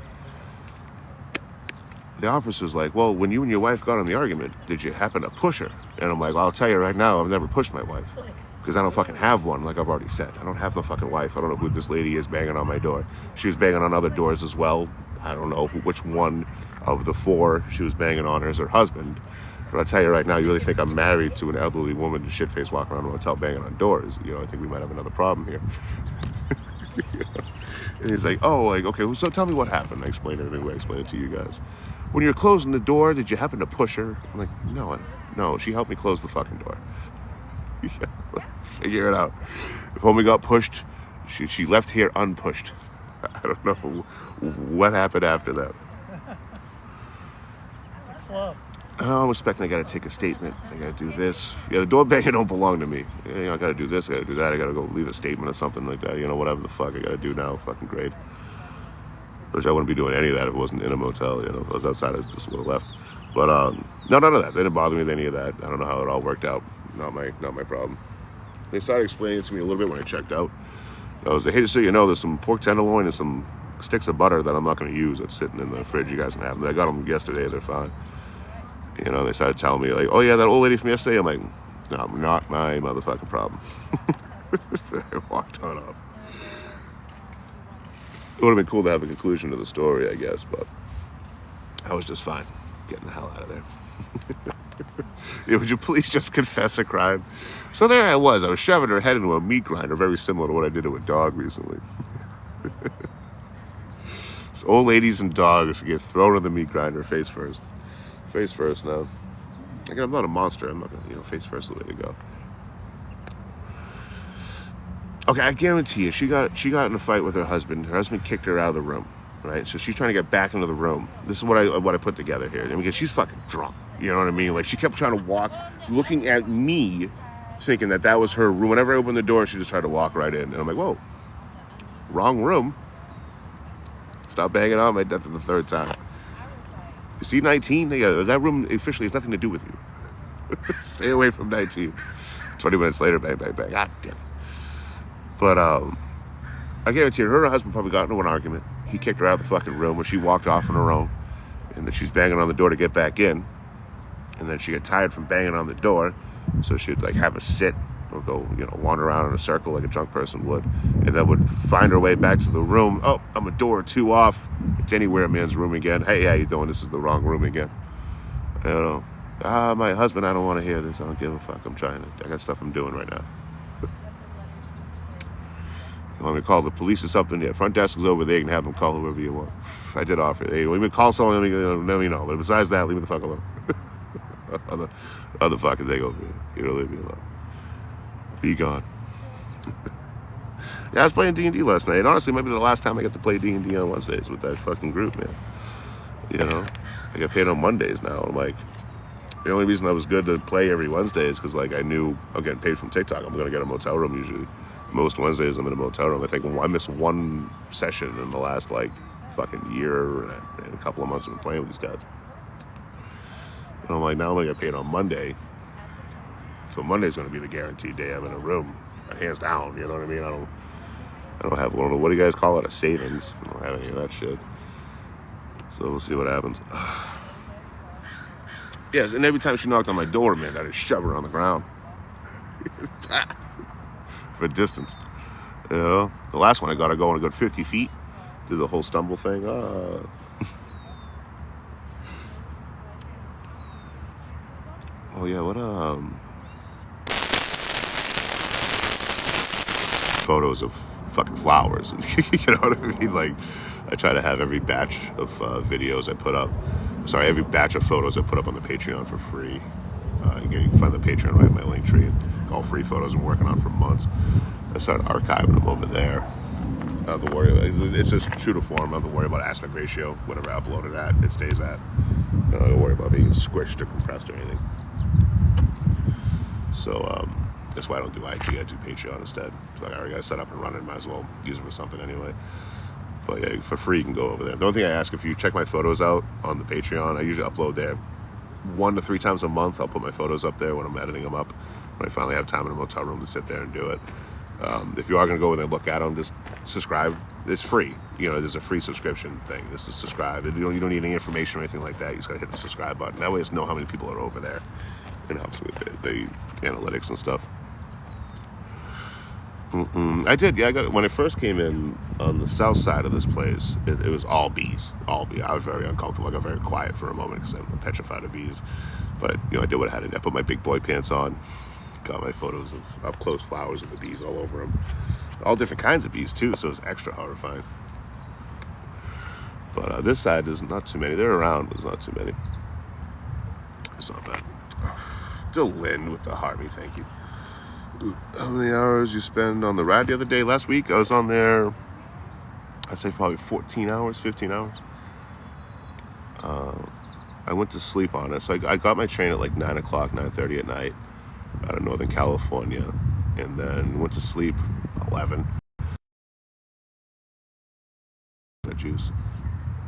the officer's like, well, when you and your wife got in the argument, did you happen to push her? And I'm like, well, I'll tell you right now, I've never pushed my wife. Because I don't fucking have one, like I've already said. I don't have no fucking wife. I don't know who this lady is banging on my door. She was banging on other doors as well. I don't know which one of the four she was banging on as her husband. But I'll tell you right now, you really think I'm married to an elderly woman in shit-face walking around a hotel banging on doors? You know, I think we might have another problem here. You know? And he's like, oh, like, okay, so tell me what happened. I explained it anyway. I explained it to you guys. When you're closing the door, did you happen to push her? I'm like, no, she helped me close the fucking door. Figure it out. If homie got pushed, she left here unpushed. I don't know what happened after that. It's a club. I'm expecting I gotta take a statement. I gotta do this. Yeah, the door banging don't belong to me. You know, I gotta do this, I gotta do that. I gotta go leave a statement or something like that. You know, whatever the fuck I gotta do now. Fucking great. Which I wouldn't be doing any of that if it wasn't in a motel. You know, if I was outside, I just would have left. But no, none of that. They didn't bother me with any of that. I don't know how it all worked out. Not my problem. They started explaining it to me a little bit when I checked out. I was like, hey, just so you know, there's some pork tenderloin and some sticks of butter that I'm not going to use that's sitting in the fridge. You guys can have them. I got them yesterday. They're fine. You know, they started telling me, like, oh, yeah, that old lady from yesterday. I'm like, no, not my motherfucking problem. I walked on up. It would have been cool to have a conclusion to the story, I guess, but I was just fine getting the hell out of there. Yeah, would you please just confess a crime? So there I was shoving her head into a meat grinder, very similar to what I did to a dog recently. So old ladies and dogs get thrown in the meat grinder face first. Face first now. Again, I'm not a monster. I'm not gonna, face first is the way to go. Okay, I guarantee you, she got in a fight with her husband. Her husband kicked her out of the room, right? So she's trying to get back into the room. This is what I put together here. I mean, because she's fucking drunk. You know what I mean? Like, she kept trying to walk, looking at me, thinking that was her room. Whenever I opened the door, she just tried to walk right in. And I'm like, whoa, wrong room. Stop banging on my death for the third time. You see 19? Yeah, that room officially has nothing to do with you. Stay away from 19. 20 minutes later, bang, bang, bang. God damn it. But I guarantee her and her husband probably got into an argument. He kicked her out of the fucking room where she walked off on her own. And then she's banging on the door to get back in. And then she got tired from banging on the door. So she'd like have a sit or go, wander around in a circle like a drunk person would. And then would find her way back to the room. Oh, I'm a door or two off. It's anywhere a man's room again. Hey, how you doing? This is the wrong room again. My husband, I don't want to hear this. I don't give a fuck. I got stuff I'm doing right now. You want me to call the police or something? Yeah, front desk is over there. You can have them call whoever you want. I did offer it. Hey, when we call someone, let me know. But besides that, leave me the fuck alone. Other fucking thing over here. Leave me alone. Be gone. Yeah, I was playing D&D last night. Honestly, maybe the last time I got to play D&D on Wednesdays with that fucking group, man. I get paid on Mondays now. I'm like, the only reason I was good to play every Wednesday is because, like, I knew I'm getting paid from TikTok. I'm going to get a motel room usually. Most Wednesdays I'm in a motel room. I think I missed one session in the last, like, fucking year and a couple of months I've been playing with these guys. And I'm like, now I'm going to get paid on Monday. So So Monday's going to be the guaranteed day I'm in a room, hands down. You know what I mean? I don't have one of the, what do you guys call it? A savings. I don't have any of that shit. So we'll see what happens. Yes, and every time she knocked on my door, man, I just shove her on the ground for distance. You know, the last one I got her going a good 50 feet, do the whole stumble thing. Oh yeah, what photos of fucking flowers. You know what I mean? Like, I try to have every batch of videos I put up. Sorry, every batch of photos I put up on the Patreon for free. You can find the Patreon right in my link tree. All free photos I'm working on for months. I started archiving them over there. I don't have to worry. It's just true to form. I don't have to worry about aspect ratio. Whatever I upload it at, it stays at. I don't have to worry about being squished or compressed or anything. So that's why I don't do IG. I do Patreon instead. So I already got it set up and running. Might as well use it for something anyway. But yeah, for free you can go over there. The only thing I ask, if you check my photos out on the Patreon, I usually upload there 1 to 3 times a month. I'll put my photos up there when I'm editing them up. When I finally have time in a motel room to sit there and do it. If you are going to go in and look at them, just subscribe. It's free. You know, there's a free subscription thing. Just to subscribe. You don't need any information or anything like that. You just got to hit the subscribe button. That way it's know how many people are over there. It helps with the analytics and stuff. I did, yeah. I got, when I first came in on the south side of this place, it was all bees, all bees. I was very uncomfortable. I got very quiet for a moment because I'm petrified of bees. But I did what I had to do. I put my big boy pants on, got my photos of up close flowers of the bees all over them, all different kinds of bees too. So it's extra horrifying. But this side there's not too many. They're around, but there's not too many. It's not bad. Still Lynn with the Harvey, thank you. How many hours you spend on the ride the other day? Last week I was on there, I'd say probably 14 hours, 15 hours. I went to sleep on it. So I got my train at like 9 o'clock, 9:30 at night out of Northern California. And then went to sleep 11. Juice.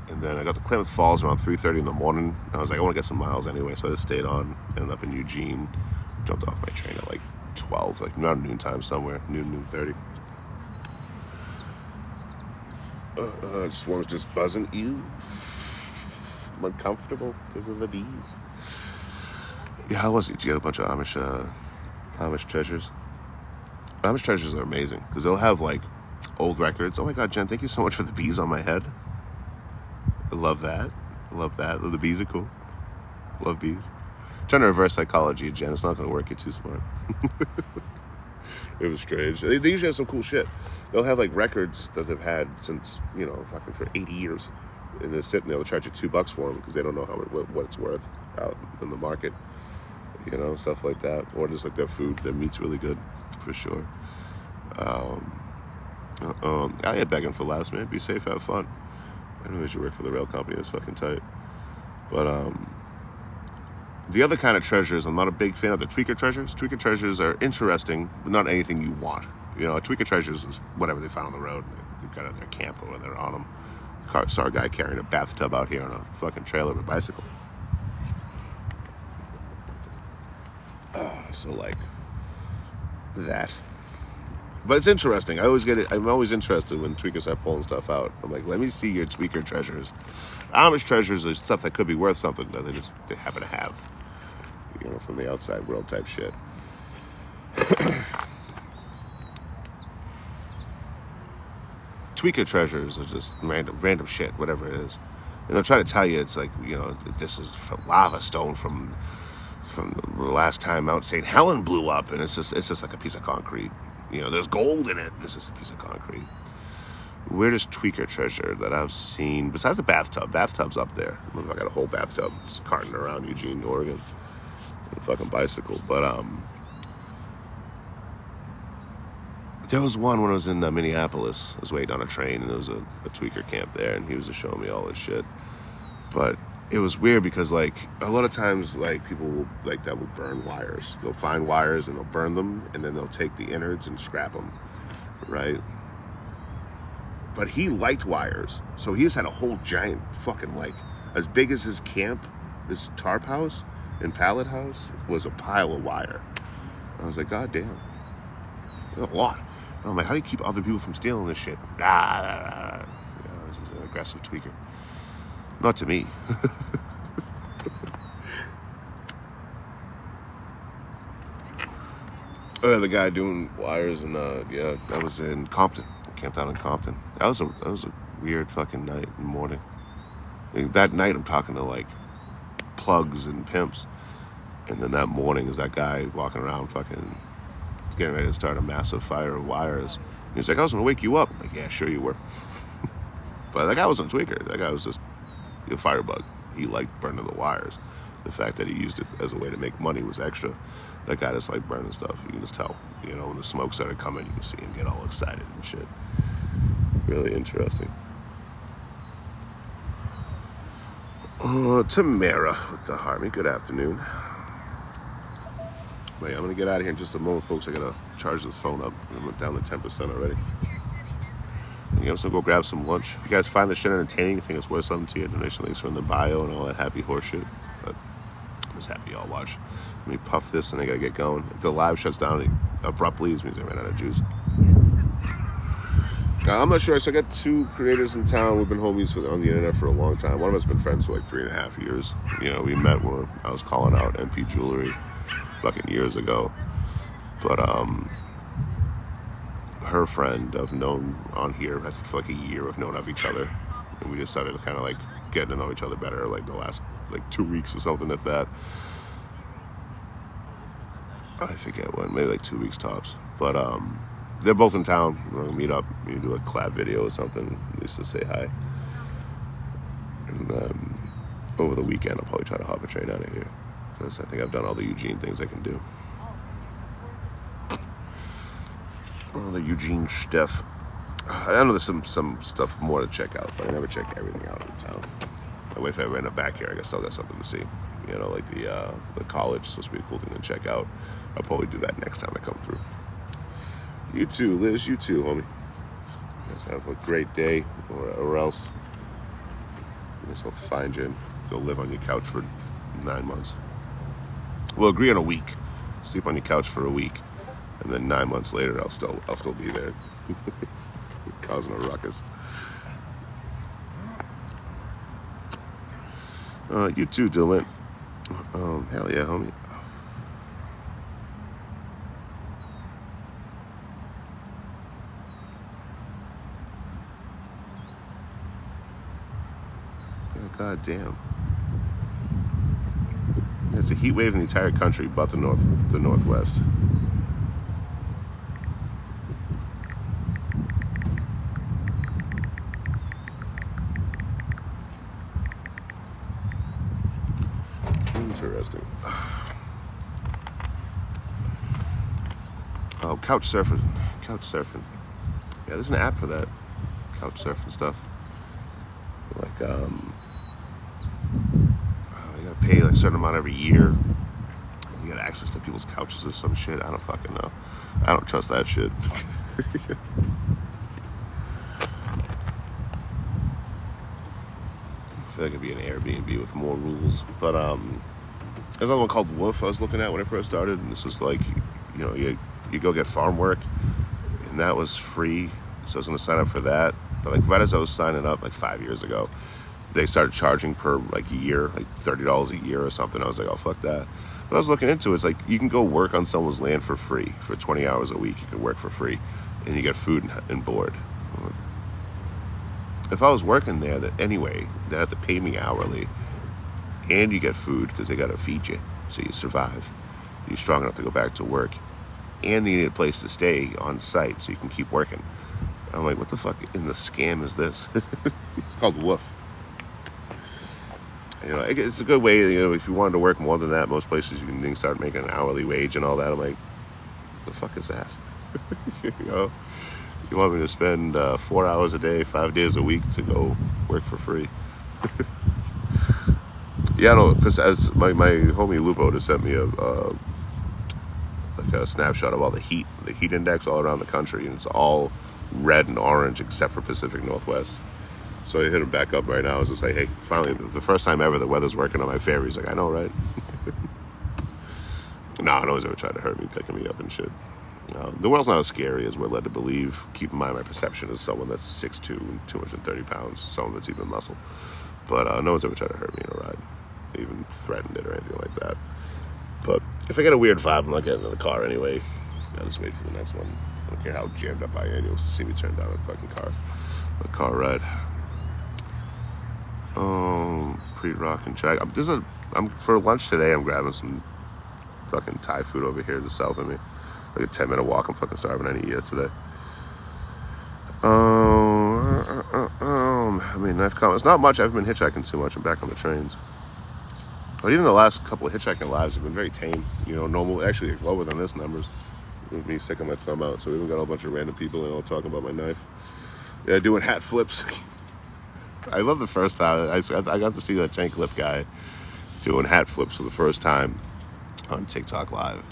And then I got to Klamath Falls around 3:30 in the morning. I was like, I want to get some miles anyway, so I just stayed on. Ended up in Eugene. Jumped off my train at like 12, like around noontime somewhere, noon 30. This one was just buzzing. Ew. I'm uncomfortable because of the bees. Yeah, how was it? Did you get a bunch of Amish treasures? Amish treasures are amazing because they'll have like old records. Oh my God, Jen, thank you so much for the bees on my head. I love that. I love that. The bees are cool. Love bees. Trying to reverse psychology, Jen. It's not going to work. You're too smart. It was strange. They usually have some cool shit. They'll have like records that they've had since, fucking for 80 years. And they're sitting there, they'll charge you $2 for them because they don't know what it's worth out in the market. Stuff like that. Or just like their food. Their meat's really good, for sure. I ain't begging for less, man. Be safe, have fun. I know they should work for the rail company. That's fucking tight. But the other kind of treasures, I'm not a big fan of the tweaker treasures. Tweaker treasures are interesting, but not anything you want. Tweaker treasures is whatever they found on the road. They've got at their camp or they're on them. Saw a guy carrying a bathtub out here on a fucking trailer with a bicycle. So like that. But it's interesting. I'm always interested when tweakers start pulling stuff out. I'm like, let me see your tweaker treasures. Amish treasures are stuff that could be worth something that they happen to have. From the outside world type shit. Tweaker treasures are just random shit, whatever it is. And they'll try to tell you it's like, this is from lava stone from the last time Mount St. Helen blew up, and it's just like a piece of concrete. There's gold in it. It's just a piece of concrete. Weirdest tweaker treasure that I've seen, besides the bathtub. Bathtub's up there. I got a whole bathtub just carting around Eugene, Oregon. A fucking bicycle. But there was one when I was in Minneapolis. I was waiting on a train, and there was a tweaker camp there, and he was just showing me all this shit. But it was weird because, like, a lot of times, like, people will, like, that will burn wires. They'll find wires and they'll burn them, and then they'll take the innards and scrap them, right? But he liked wires, so he just had a whole giant fucking, like, as big as his camp, his tarp house and pallet house was a pile of wire. I was like, God damn. That's a lot. I'm like, how do you keep other people from stealing this shit? I was just an aggressive tweaker. Not to me. The guy doing wires and yeah, that was in Compton. I camped out in Compton. That was a weird fucking night and morning. That night I'm talking to like plugs and pimps, and then that morning is that guy walking around fucking getting ready to start a massive fire of wires. And he's like, I was gonna wake you up. I'm like, yeah, sure you were. But that guy wasn't a tweaker. That guy was just a firebug. He liked burning the wires. The fact that he used it as a way to make money was extra. That guy just liked burning stuff. You can just tell. You know, when the smoke started coming, you can see him get all excited and shit. Really interesting. Tamara with the Harmony. Good afternoon. Wait, I'm going to get out of here in just a moment, folks. I got to charge this phone up. I'm down to 10% already. I'm just going to go grab some lunch. If you guys find this shit entertaining, you think it's worth something to you, donation links are in the bio and all that happy horse shit. But I'm just happy y'all watch. Let me puff this and I got to get going. If the live shuts down abruptly, it means I ran out of juice. I'm not sure. So I got 2 creators in town. We've been homies on the internet for a long time. One of us has been friends for like 3.5 years. You know, we met when I was calling out MP Jewelry fucking years ago. But her friend I've known on here, I think for like a year, we've known of each other. And we just started to kind of like getting to know each other better like the last like 2 weeks or something like that. I forget when, maybe like 2 weeks tops. But they're both in town. We're gonna meet up, maybe do a collab video or something, at least to say hi. And over the weekend, I'll probably try to hop a train out of here, because I think I've done all the Eugene things I can do. All the Eugene stuff. I know there's some stuff more to check out, but I never check everything out in town. That way, if I ever end up back here, I guess I'll got something to see. You know, like the college is supposed to be a cool thing to check out. I'll probably do that next time I come through. You too, Liz. You too, homie. You guys have a great day, or else I guess I'll find you and go live on your couch for 9 months. We'll agree on a week. Sleep on your couch for a week, and then 9 months later, I'll still be there, causing a ruckus. You too, Dylan. Hell yeah, homie. God damn. It's a heat wave in the entire country, but the Northwest. Interesting. Oh, couch surfing. Yeah, there's an app for that. Couch surfing stuff. Like, you gotta pay like a certain amount every year. You got access to people's couches or some shit. I don't fucking know. I don't trust that shit. I feel like it'd be an Airbnb with more rules. But there's another one called Woof I was looking at when I first started, and this was like, you know, you go get farm work, and that was free. So I was gonna sign up for that. But like right as I was signing up like 5 years ago, they started charging per like year, like $30 a year or something. I was like, oh, fuck that. But I was looking into it, it's like you can go work on someone's land for free. For 20 hours a week, you can work for free, and you get food and board. If I was working there anyway, they'd have to pay me hourly, and you get food because they gotta feed you, so you survive. You're strong enough to go back to work, and you need a place to stay on site so you can keep working. I'm like, what the fuck in the scam is this? It's called Woof. You know, it's a good way, you know, if you wanted to work more than that, most places you can start making an hourly wage and all that. I'm like, the fuck is that? You know, you want me to spend 4 hours a day, 5 days a week to go work for free? Yeah, no, because my homie Lupo just sent me a snapshot of all the heat index all around the country, and it's all red and orange except for Pacific Northwest. So I hit him back up right now. I was just like, hey, finally, the first time ever the weather's working on my favor. He's like, I know, right? No, No one's ever tried to hurt me, picking me up and shit. The world's not as scary as we're led to believe. Keep in mind, my perception is someone that's 6'2", 230 pounds, someone that's even muscle. But no one's ever tried to hurt me in a ride, even threatened it or anything like that. But if I get a weird vibe, I'm not getting in the car anyway. I'll just wait for the next one. I don't care how jammed up I am. You'll see me turn down a car ride. Pre-rock and check. For lunch today, I'm grabbing some fucking Thai food over here to the south of me. Like a 10-minute walk. I'm fucking starving. I didn't eat it today. I mean, knife comments. Not much. I haven't been hitchhiking too much. I'm back on the trains. But even the last couple of hitchhiking lives have been very tame. You know, normal, actually lower than this numbers. With me sticking my thumb out. So we even got a whole bunch of random people, you know, talking about my knife. Yeah, doing hat flips. I love the first time. I got to see that Tank Lip guy doing hat flips for the first time on TikTok Live.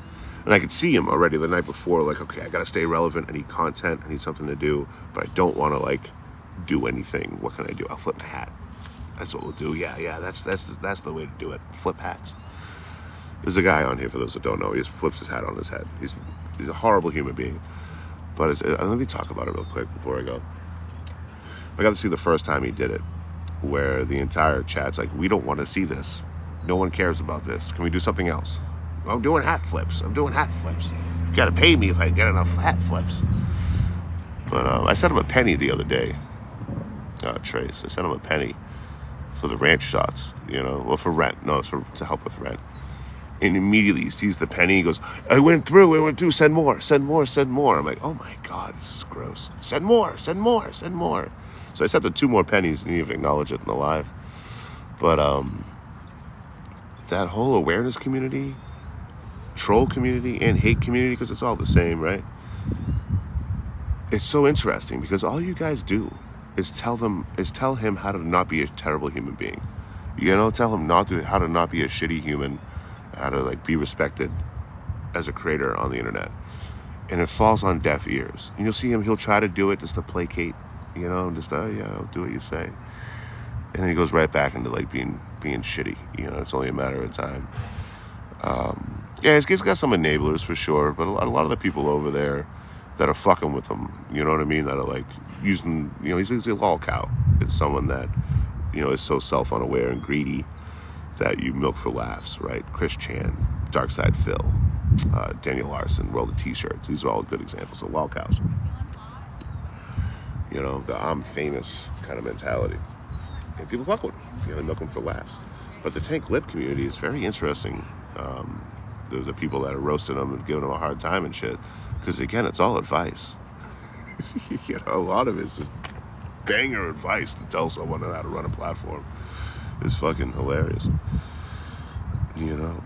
And I could see him already the night before, like, okay, I got to stay relevant. I need content. I need something to do. But I don't want to, like, do anything. What can I do? I'll flip my hat. That's what we'll do. Yeah, that's the way to do it. Flip hats. There's a guy on here, for those that don't know. He just flips his hat on his head. He's a horrible human being. But let me talk about it real quick before I go. I got to see the first time he did it, where the entire chat's like, we don't want to see this. No one cares about this. Can we do something else? I'm doing hat flips. You got to pay me if I get enough hat flips. But I sent him a penny the other day. Trace. I sent him a penny for the ranch shots, you know, well, for rent. No, it's to help with rent. And immediately he sees the penny. He goes, I went through. Send more. I'm like, oh my God, this is gross. Send more. So I sent him 2 more pennies and he didn't even acknowledge it in the live. But that whole awareness community, troll community, and hate community, because it's all the same, right? It's so interesting because all you guys do is tell him how to not be a terrible human being. You know, tell him how to not be a shitty human, how to like be respected as a creator on the internet. And it falls on deaf ears. And you'll see him, he'll try to do it just to placate, you know, just I'll do what you say. And then he goes right back into like being shitty. You know, it's only a matter of time. He's got some enablers for sure, but a lot of the people over there that are fucking with him, you know what I mean, that are like using, you know, he's a lol cow. It's someone that, you know, is so self-unaware and greedy that you milk for laughs, right? Chris Chan, Darkside Phil, Daniel Larson, World of T-shirts. These are all good examples of lol cows. You know, the I'm famous kind of mentality. And people fuck with him, you know, milk them for laughs. But the Tank Lip community is very interesting. The people that are roasting them and giving them a hard time and shit. Because again, it's all advice. You know, a lot of it's just banger advice to tell someone how to run a platform. It's fucking hilarious. You know.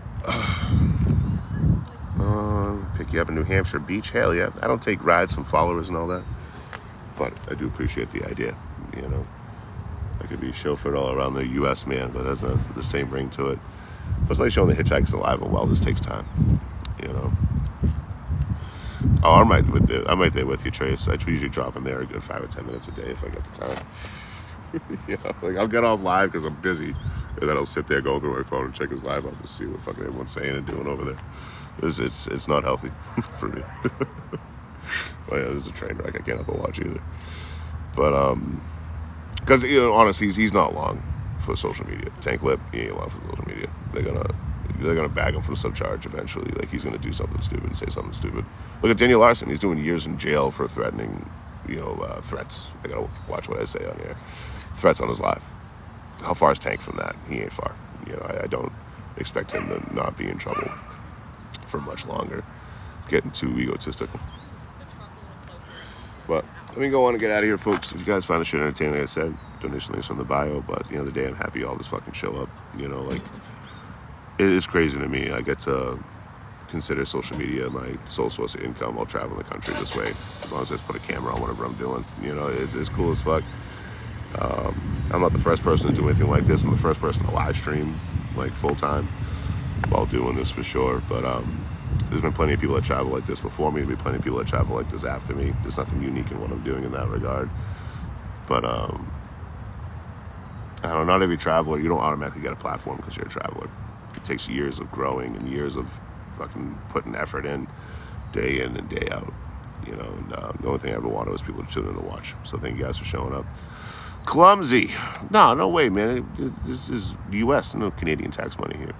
Pick you up in New Hampshire Beach. Hell yeah. I don't take rides from followers and all that. But I do appreciate the idea. You know. I could be chauffeured all around the U.S., man, but it doesn't have the same ring to it. Plus, like showing the hitchhikers alive and well, this takes time. You know. Oh, I'm right there with you, Trace. I usually drop in there a good 5 or 10 minutes a day if I get the time. You know, like I'll get off live because I'm busy, and then I'll sit there going through my phone and check his live up to see what fucking everyone's saying and doing over there. It's not healthy for me. Well, yeah, this is a train wreck. I can't help but watch either. But because you know, honestly, he's not long for social media. Tank Lip, he ain't long for social media. They're gonna bag him for some charge eventually. Like he's gonna do something stupid and say something stupid. Look at Daniel Larson. He's doing years in jail for threatening, you know, threats. I gotta watch what I say on here. Threats on his life. How far is Tank from that? He ain't far. You know, I don't expect him to not be in trouble for much longer. Getting too egotistical. But let me go on and get out of here, folks. If you guys find the shit entertaining, like I said, donation links on the bio. But at the end of the day, I'm happy all this fucking show up. You know, like, it is crazy to me. I get to consider social media my sole source of income while traveling the country this way. As long as I just put a camera on whatever I'm doing. You know, it's cool as fuck. I'm not the first person to do anything like this. I'm the first person to live stream, like, full-time while doing this for sure. But there's been plenty of people that travel like this before me. There'll be plenty of people that travel like this after me. There's nothing unique in what I'm doing in that regard. But, I don't know, not every traveler, you don't automatically get a platform because you're a traveler. It takes years of growing and years of fucking putting effort in and day out. You know, and the only thing I ever wanted was people to tune in to watch. So thank you guys for showing up. Clumsy. No way, man. This is U.S. No Canadian tax money here.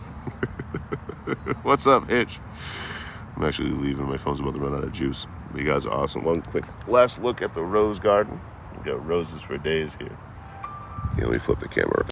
What's up, Hitch? I'm actually leaving. My phone's about to run out of juice. But you guys are awesome. One quick last look at the rose garden. We got roses for days here. Yeah, let me flip the camera.